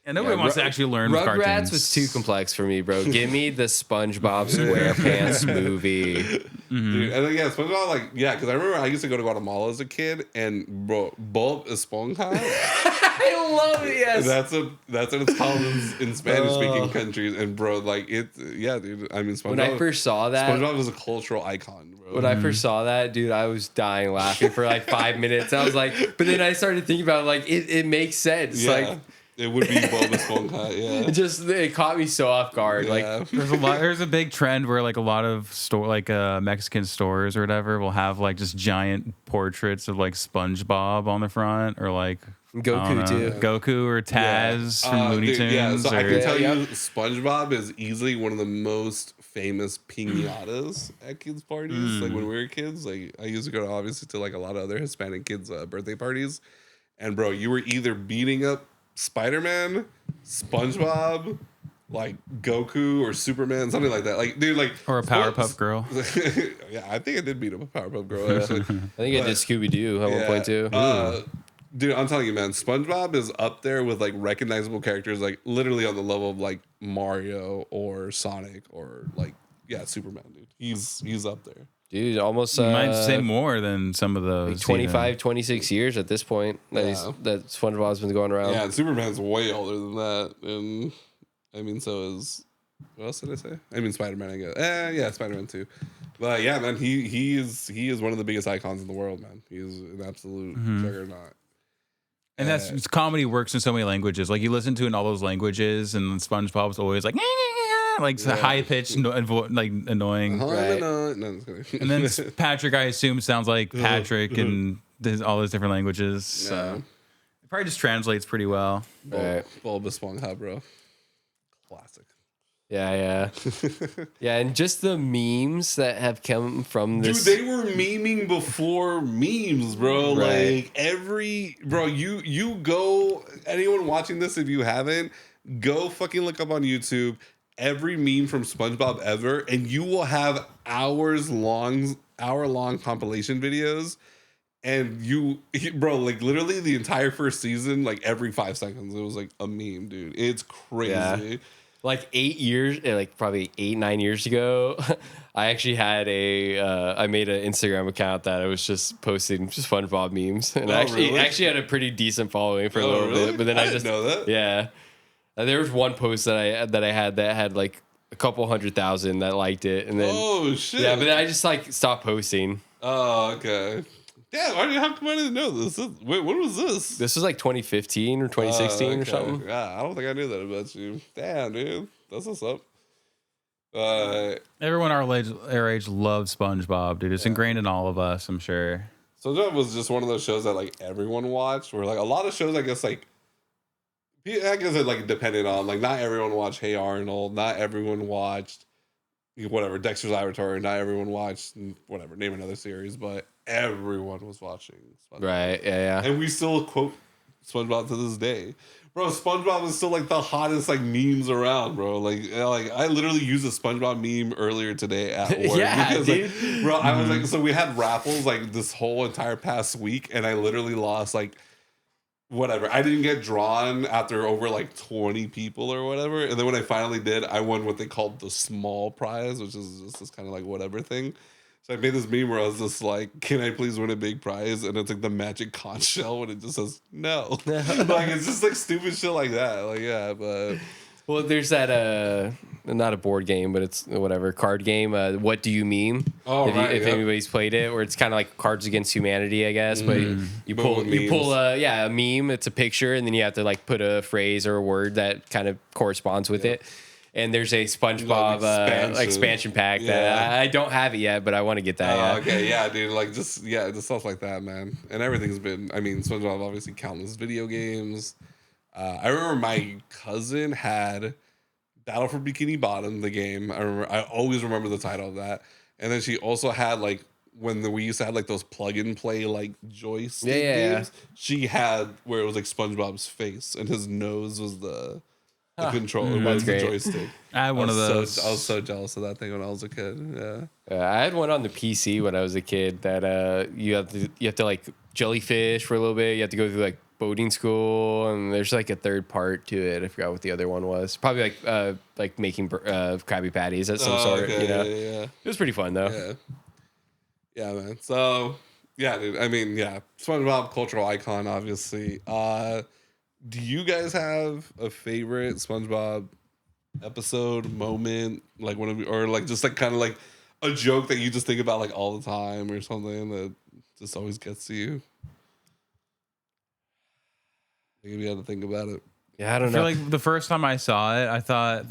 and nobody wants to actually learn cartoons. Rugrats was too complex for me, bro. Give me the SpongeBob SquarePants movie. Dude, and then yeah, SpongeBob, like, yeah, because I remember I used to go to Guatemala as a kid, and bro, Bob Esponja. I love it. Yes, That's what it's called in Spanish speaking countries, and bro, like yeah, dude. I mean, SpongeBob. when I first saw that, SpongeBob was a cultural icon, bro. when I first saw that, dude, I was dying laughing for like 5 minutes. I was like, but then I started thinking about it, like it makes sense. Yeah, Like it would be Bob Esponja. Yeah, it caught me so off guard. Like yeah. There's a big trend where like a lot of Mexican stores or whatever will have like just giant portraits of like SpongeBob on the front, or like Goku too. Goku or Taz from Looney Dude, Tunes. yeah, so I or- can tell Yeah, you, SpongeBob is easily one of the most famous piñatas at kids' parties. Like when we were kids, like I used to go to, obviously, to like a lot of other Hispanic kids' birthday parties, and bro, you were either beating up Spider-Man, SpongeBob, like Goku or Superman, something like that. Like, dude, like, or a Powerpuff Girl. Yeah, I think I did beat up a Powerpuff Girl. Actually. I think I did Scooby Doo at one point too. Dude, I'm telling you, man, SpongeBob is up there with like recognizable characters, like literally on the level of like Mario or Sonic or like, yeah, Superman, dude. He's up there. Dude, almost You might say more than some of those. like 25, 26 years at this point that SpongeBob's been going around. Yeah, and Superman's way older than that. And I mean, so is, what else did I say? I mean, Spider-Man, I guess. Yeah, Spider-Man too. But yeah, man, he is one of the biggest icons in the world, man. He is an absolute juggernaut. And that's comedy works in so many languages. Like you listen to it in all those languages, and SpongeBob's always like high pitched, like annoying. Right. No, I'm just kidding. And then Patrick, I assume, sounds like Patrick in all those different languages. So it probably just translates pretty well. Right. Bulb Esponja, bro. Classic. Yeah. Yeah, and just the memes that have come from this. Dude, they were memeing before memes, bro. Right. Like you go, anyone watching this, if you haven't, go fucking look up on YouTube every meme from SpongeBob ever, and you will have hour-long compilation videos. And bro, like literally the entire first season, like every 5 seconds, it was like a meme, dude. It's crazy. Yeah. Like 8 years, like probably 8-9 years ago, I actually had I made an Instagram account that I was just posting just SpongeBob memes, and I actually had a pretty decent following for a little bit. But then I just didn't know that. Yeah, there was one post that I had that had like a couple 100,000 that liked it, and then Oh shit. yeah, but then I just like stopped posting. Oh, okay. Damn, how come I didn't know this? Wait, when was this? This was like 2015 or 2016 or Okay. something. Yeah, I don't think I knew that about you. Damn, dude. That's what's up. Everyone our age loves SpongeBob, dude. It's ingrained in all of us, I'm sure. So that was just one of those shows that like everyone watched. Where like a lot of shows, I guess it like depended on like not everyone watched Hey Arnold, not everyone watched whatever Dexter's Laboratory, not everyone watched whatever, name another series, but everyone was watching SpongeBob. Right? Yeah. And we still quote SpongeBob to this day. Bro, SpongeBob is still like the hottest like memes around, bro. Like I literally used a SpongeBob meme earlier today at work. Yeah, because, dude. like, bro, I was like, so we had raffles like this whole entire past week, and I literally lost like whatever. I didn't get drawn after over like 20 people or whatever. And then when I finally did, I won what they called the small prize, which is just this kind of like whatever thing. So I made this meme where I was just like, can I please win a big prize? And it's like the magic conch shell, and it just says no. Like it's just like stupid shit like that. Like, yeah, but Well, there's that not a board game, but it's whatever card game. What do you meme? Oh, if yeah. anybody's played it, where it's kind of like Cards Against Humanity, I guess. But you But pull with you pull memes. a meme. It's a picture, and then you have to like put a phrase or a word that kind of corresponds with it. And there's a SpongeBob expansion pack that I don't have it yet, but I want to get that. Oh, okay, yeah, dude. Like, just stuff like that, man. And everything's been. I mean, SpongeBob obviously countless video games. I remember my cousin had Battle for Bikini Bottom, the game. I always remember the title of that. And then she also had like when we used to have like those plug and play like joystick Yeah. games, she had where it was like SpongeBob's face and his nose was the controller, was the great. joystick. I had one of those. I was so jealous of that thing when I was a kid. Yeah. I had one on the PC when I was a kid that you have to like jellyfish for a little bit. You have to go through like boating school, and there's like a third part to it. I forgot what the other one was. Probably like making Krabby Patties at some sort. Okay, You know, yeah. it was pretty fun though. Yeah, man. So, yeah, dude. I mean, yeah, SpongeBob cultural icon, obviously. Do you guys have a favorite SpongeBob episode, moment, like one of, or like just like kind of like a joke that you just think about like all the time or something that just always gets to you? Maybe you had to think about it. Yeah, I don't I know. feel like the first time I saw it, I thought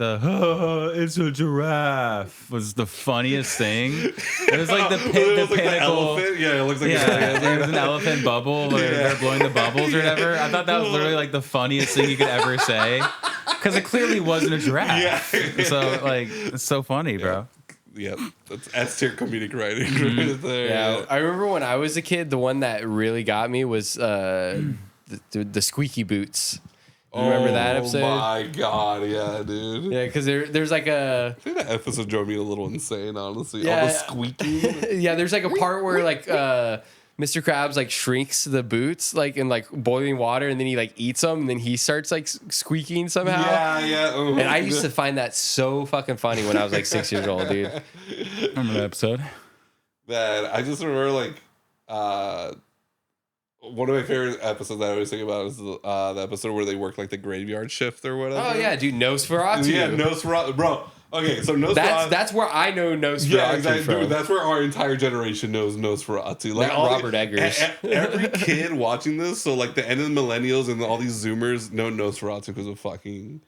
it's a giraffe was the funniest thing. It was like the pinnacle. Elephant. Yeah, it looks like There was an elephant bubble where they're blowing the bubbles or whatever. I thought that was literally like the funniest thing you could ever say. Because it clearly wasn't a giraffe. Yeah. So like it's so funny, bro. Yep, that's S tier comedic writing right there. Yeah, I remember when I was a kid, the one that really got me was the squeaky boots. Remember that episode? Oh my god, yeah, dude. Yeah, because there's like a I think that episode drove me a little insane, honestly. Yeah. All the squeaking. yeah, there's like a part where like Mr. Krabs like shrinks the boots like in like boiling water, and then he like eats them, and then he starts like squeaking somehow. Yeah. Oh, And I used to find that so fucking funny when I was like 6 years old, dude. Remember that episode? that I just remember like one of my favorite episodes that I always think about is the episode where they work like the graveyard shift or whatever. Oh yeah, dude, Nosferatu. Yeah, Nosferatu, bro. Okay, so Nosferatu. That's where I know Nosferatu Yeah, exactly. from. Dude, that's where our entire generation knows Nosferatu. Like Not all Robert Eggers. Every kid watching this, so like the end of the millennials and all these Zoomers know Nosferatu because of fucking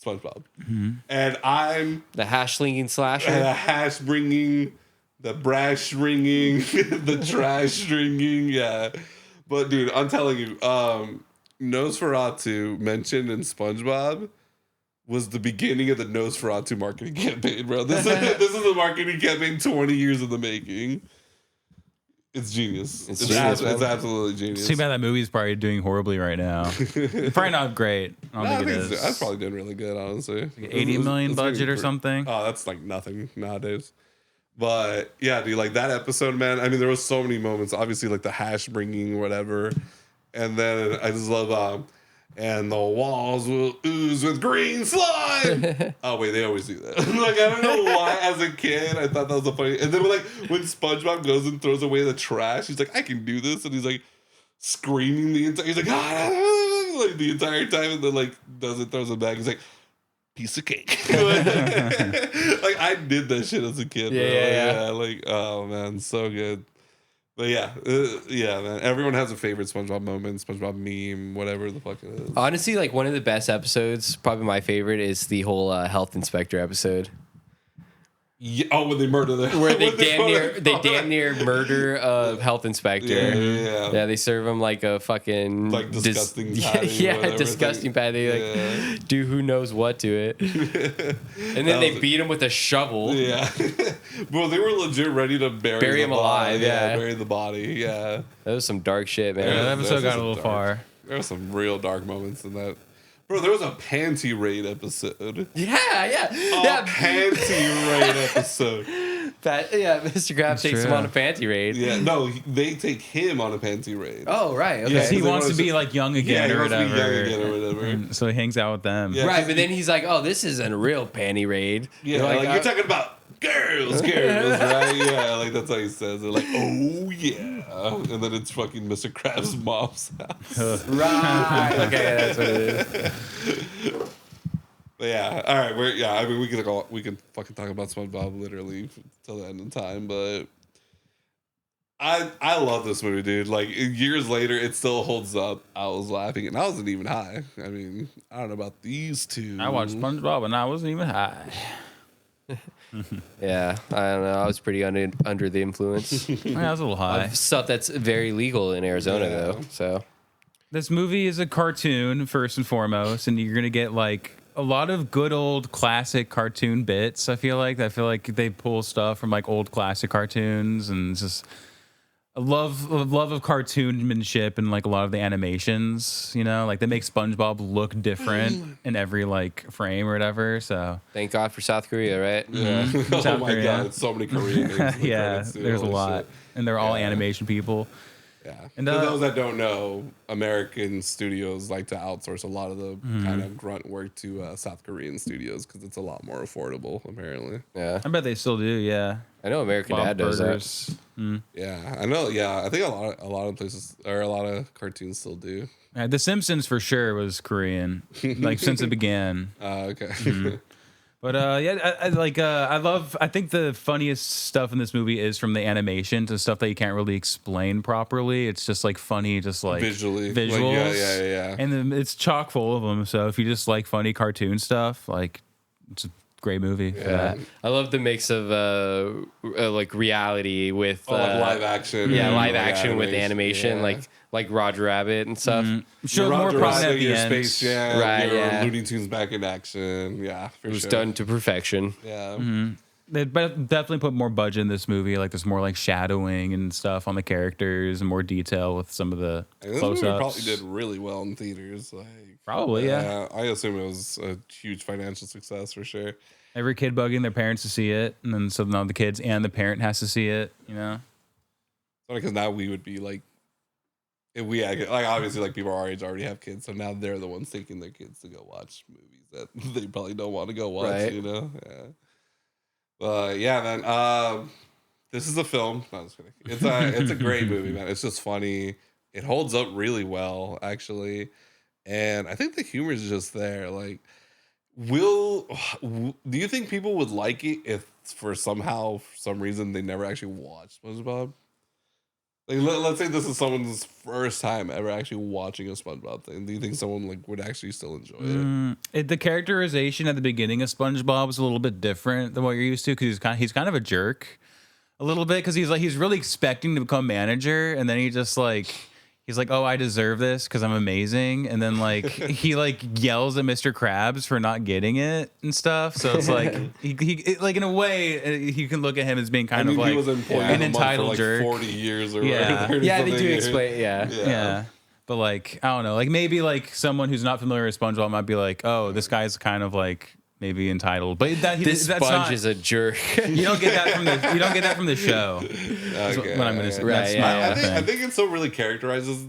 SpongeBob. Mm-hmm. And I'm The hash-slinging slasher. the hash bringing, the brash ringing, the trash ringing. Yeah, but dude, I'm telling you, Nosferatu mentioned in SpongeBob was the beginning of the Nosferatu marketing campaign, bro. This is a marketing campaign 20 years in the making. It's genius. It's absolutely genius. Too bad that movie's probably doing horribly right now. Probably not great. I don't think it is. That's probably doing really good, honestly. Like 80 million budget or something. Oh, that's like nothing nowadays. But yeah, dude, like that episode, man. I mean, there was so many moments. Obviously, like the hash bringing, whatever. And then I just love, and the walls will ooze with green slime. Oh wait, they always do that. Like I don't know why. As a kid, I thought that was a funny. And then when SpongeBob goes and throws away the trash, he's like, "I can do this," and he's like screaming the entire. He's like, like the entire time, and then like throws it back. He's like, piece of cake. Like I did that shit as a kid. Yeah. Like oh man, so good. But yeah, man. Everyone has a favorite SpongeBob moment, SpongeBob meme, whatever the fuck it is. Honestly, like one of the best episodes, probably my favorite, is the whole health inspector episode. Yeah, when they murder the Where they damn near murder a health inspector. Yeah. They serve him like a fucking Like disgusting patty. Whatever disgusting patty. Like do who knows what to it. And then they beat him with a shovel. Yeah. Bro, they were legit ready to bury him alive. Yeah, bury the body. Yeah. That was some dark shit, man. Yeah, that episode got a little dark. far. There were some real dark moments in that. Bro, there was a panty raid episode. Yeah. Panty raid episode. Mr. Krabs takes him on a panty raid. Yeah, no, they take him on a panty raid. Oh, right. Okay. Because he they wants wanna to be like young again he or wants to be whatever. young again or whatever. So he hangs out with them. Yeah. Right, but then he's like, "Oh, this isn't a real panty raid." Yeah, like you're talking about girls, right? Yeah, like that's how he says it. Like, oh yeah, and then it's fucking Mr. Krabs' mom's house. Right. Okay, that's what it is. But yeah, all right. I mean, we can fucking talk about SpongeBob literally till the end of time. But I love this movie, dude. Like years later, it still holds up. I was laughing, and I wasn't even high. I mean, I don't know about these two. I watched SpongeBob and I wasn't even high. Yeah, I don't know. I was pretty under the influence. I was a little high. Of stuff that's very legal in Arizona, though. So This movie is a cartoon first and foremost, and you're gonna get like a lot of good old classic cartoon bits. I feel like they pull stuff from like old classic cartoons, and it's just a love of cartoonmanship and like a lot of the animations. You know, like they make SpongeBob look different in every like frame or whatever. So Thank God for South Korea, right? Yeah. Oh South my Korea. god, it's so many Korean names. in the yeah, credits, too. there's a Holy lot, shit. and they're all Yeah. animation people. Yeah. And, For those that don't know, American studios like to outsource a lot of the kind of grunt work to South Korean studios because it's a lot more affordable, apparently. Yeah. I bet they still do. Yeah, I know American Bob Dad does that. Burgers. Yeah, I know. Yeah, I think a lot of places or a lot of cartoons still do. The Simpsons for sure was Korean, like since it began. Okay. But yeah, I think the funniest stuff in this movie is from the animation to stuff that you can't really explain properly. It's just like funny, just like Visually. visuals. Like, yeah. And then it's chock full of them. So if you just like funny cartoon stuff, like it's a great movie for that. I love the mix of like reality with like live action. Yeah, and, live like, action with animation, yeah. like Roger Rabbit and stuff. Show Your more Roger prominent at Rabbit, the your end. Space Jam, Right, your yeah. Looney Tunes back in action. Yeah, for It was sure. done to perfection. Yeah. They definitely put more budget in this movie. Like there's more like shadowing and stuff on the characters and more detail with some of the And this movie close-ups. probably did really well in theaters. Like, Probably, yeah. I assume it was a huge financial success for sure. Every kid bugging their parents to see it, and then so now the kids and the parent has to see it. You know. Because now we would be like, if we had, like obviously like people our age already have kids, so now they're the ones taking their kids to go watch movies that they probably don't want to go watch. Right. You know. Yeah. Yeah, man. This is a film. No, I'm just kidding. It's a great movie, man. It's just funny. It holds up really well, actually, and I think the humor is just there. Like, do you think people would like it if for some reason they never actually watched SpongeBob? Like, let's say this is someone's first time ever actually watching a SpongeBob thing. Do you think someone like would actually still enjoy it? The characterization at the beginning of SpongeBob is a little bit different than what you're used to because he's kind of a jerk, a little bit because he's really expecting to become manager, and then he's like, oh, I deserve this because I'm amazing, and then like he like yells at Mr. Krabs for not getting it and stuff. So it's like he like in a way you can look at him as being kind of he like was employee of an the month entitled for like jerk. 40 years or Yeah. whatever. Yeah, they do explain. Yeah. Yeah. But like, I don't know, like maybe like someone who's not familiar with SpongeBob might be like, oh, this guy's kind of like maybe entitled. But This that's sponge not, is a jerk. you don't get that from the show. That's Okay, what I'm gonna say. Right, That's yeah, my yeah. I think it so really characterizes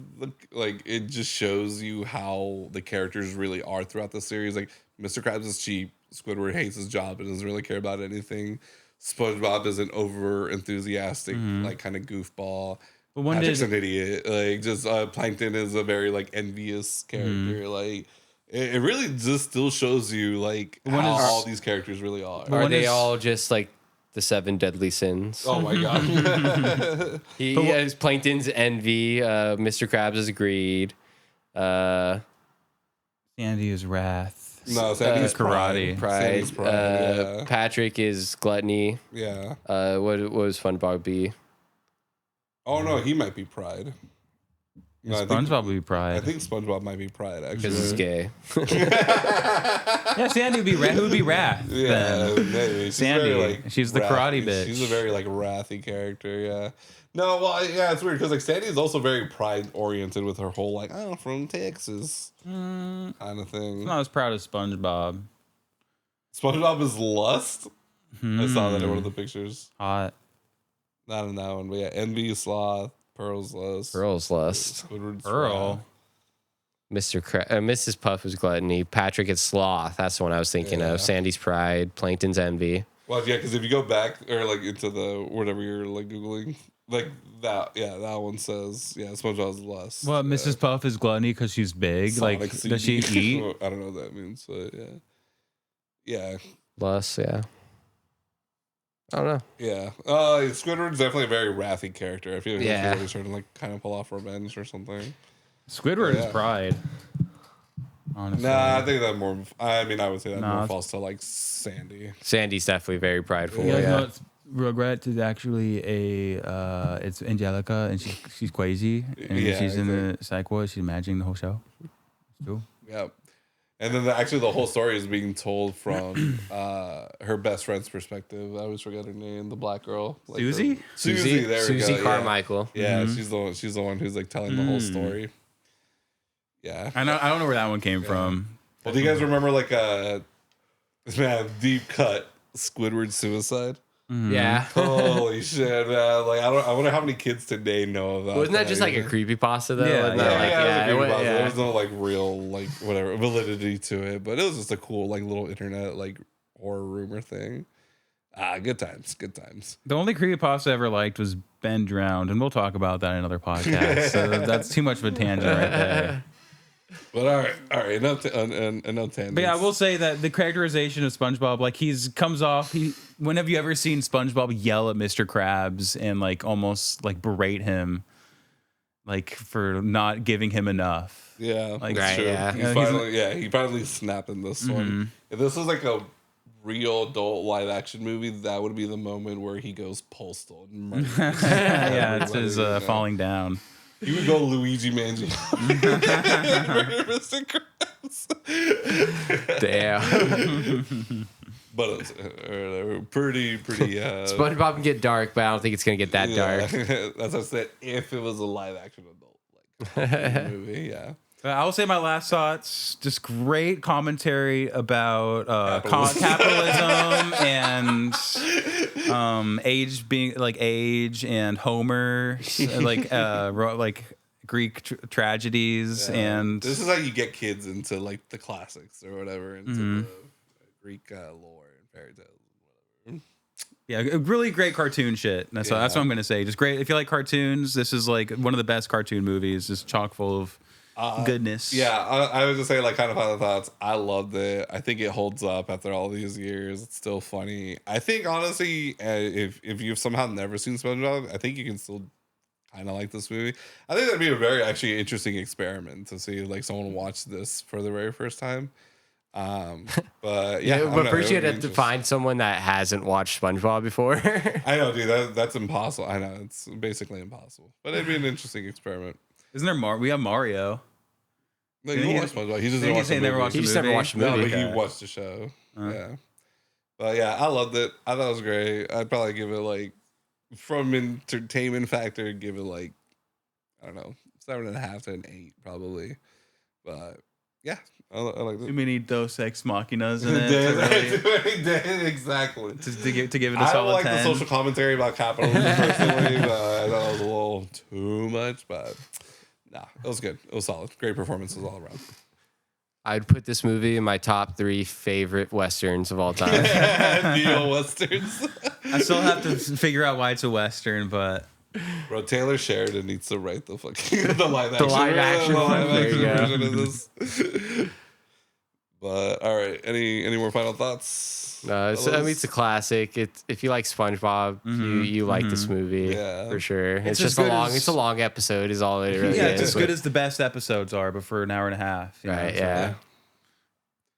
like it just shows you how the characters really are throughout the series. Like Mr. Krabs is cheap, Squidward hates his job and doesn't really care about anything. SpongeBob is an over enthusiastic, like kind of goofball. But when Patrick's did an idiot. Like just Plankton is a very like envious character. Like it really just still shows you like how all these characters really are. Are When they is- all just like the 7 deadly sins? Oh my god. He has Plankton's envy. Mr. Krabs is greed. Sandy is wrath? No, Sandy's karate. Pride. Sandy's pride, yeah. Patrick is gluttony. Yeah. What was SpongeBob be? Oh no, he might be Pride. No, I think- SpongeBob would be pride. I think SpongeBob might be Pride actually. Because he's gay. Yeah, Sandy would be who would be wrath? Yeah, then? maybe. She's Sandy. very, She's the karate bitch. She's a very like wrathy character. Yeah. No, well, yeah, it's weird because like Sandy is also very pride oriented with her whole like I'm from Texas kind of thing. I'm not as proud as SpongeBob. SpongeBob is lust. I saw that in one of the pictures. Hot. Not in that one, but yeah, envy, sloth, Pearl's lust, Pearl's lust. Squidward's Pearl. Mrs. Puff is gluttony. Patrick is sloth. That's the one I was thinking Yeah. of. Sandy's pride. Plankton's envy. Well, yeah, because if you go back or like into the whatever you're like googling, like that, yeah, that one says SpongeBob's lust. Well, Mrs. Puff is gluttony because she's big. Sonic like, CD. does she eat? I don't know what that means, but yeah, Lust, yeah. I don't know. yeah. Squidward's definitely a very wrathy character. I feel like Yeah. he's always trying to like kind of pull off revenge or something. Squidward Yeah. is pride. Honestly. Nah, I think that more. I mean, I would say that Nah, more it's- falls to like Sandy. Sandy's definitely very prideful. You guys Yeah. know it's Rugrats is actually it's Angelica and she's crazy and Yeah, she's in the psych ward. She's managing the whole show. It's true. Yeah. And then actually the whole story is being told from her best friend's perspective. I always forget her name, the black girl. Like Susie? Susie, there we go. Susie Carmichael. Yeah, she's the one who's like telling the whole story. Yeah. I don't know where that one came from. Well, do you guys remember like deep cut Squidward suicide? Yeah. Holy shit, man! Like I wonder how many kids today know about. Wasn't that just like a creepypasta though? Yeah, Wasn't that It was like, there was no like real like whatever validity to it, but it was just a cool like little internet like horror rumor thing. Good times, good times. The only creepypasta I ever liked was Ben Drowned, and we'll talk about that in another podcast. So that's too much of a tangent right there. But all right, enough tangents. But yeah, I will say that the characterization of SpongeBob, like when have you ever seen SpongeBob yell at Mr. Krabs and like almost like berate him, like for not giving him enough? Yeah, like that's true. yeah. He finally snapped in this one. If this was like a real adult live action movie, that would be the moment where he goes postal and murders. Yeah, it's his falling down. He would go Luigi Mangione. Mr. Krabs. damn. But it's pretty. SpongeBob can get dark, but I don't think it's gonna get that dark. As I said, if it was a live action adult movie, yeah. I will say my last thoughts, just great commentary about capitalism and age and Homer, like Greek tragedies, and this is how you get kids into like the classics or whatever, into the Greek lore and fairy tales and whatever. Yeah, really great cartoon shit. That's what I'm gonna say. Just great. If you like cartoons, this is like one of the best cartoon movies. Just chock full of goodness. Yeah, I was just saying, like, kind of final thoughts. I loved it. I think it holds up after all these years. It's still funny. I think honestly, if you've somehow never seen SpongeBob, I think you can still kind of like this movie. I think that'd be a very actually interesting experiment to see like someone watch this for the very first time. But yeah, but first you have to find someone that hasn't watched SpongeBob before. I know, dude. That's impossible. I know it's basically impossible, but it'd be an interesting experiment. Isn't there we have Mario? No, you watched SpongeBob. He just didn't watch the movie. He just never watched the movie. No, but he watched the show. Yeah. But yeah, I loved it. I thought it was great. I'd probably give it like, from entertainment factor, give it like, I don't know, 7.5 to an 8 probably. But yeah, I like it. Too many Dos Ex Machinas in it. Exactly. To give it a I solid don't like 10. the social commentary about capitalism personally. But I thought it was a little too much, but nah, it was good. It was solid. Great performances all around. I'd put this movie in my top 3 favorite westerns of all time. Neo westerns. I still have to figure out why it's a western, but Bro, Taylor Sheridan needs to write the fucking the live action version of this. But all right, any more final thoughts? No, it's a classic. If you like SpongeBob, you like this movie for sure. It's just a long episode. Is all it really is. Yeah, it's as good as the best episodes are, but for an hour and a half. Right?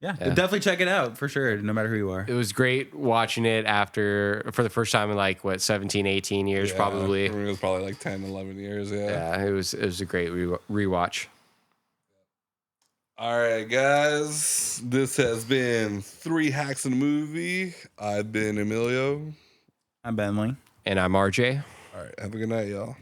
Yeah, definitely check it out for sure, no matter who you are. It was great watching it for the first time in like 17, 18 years probably. It was probably like 10, 11 years. Yeah, it was a great rewatch. All right, guys. This has been 3 Hacks in a Movie. I've been Emilio. I'm Bentley. And I'm RJ. All right, have a good night, y'all.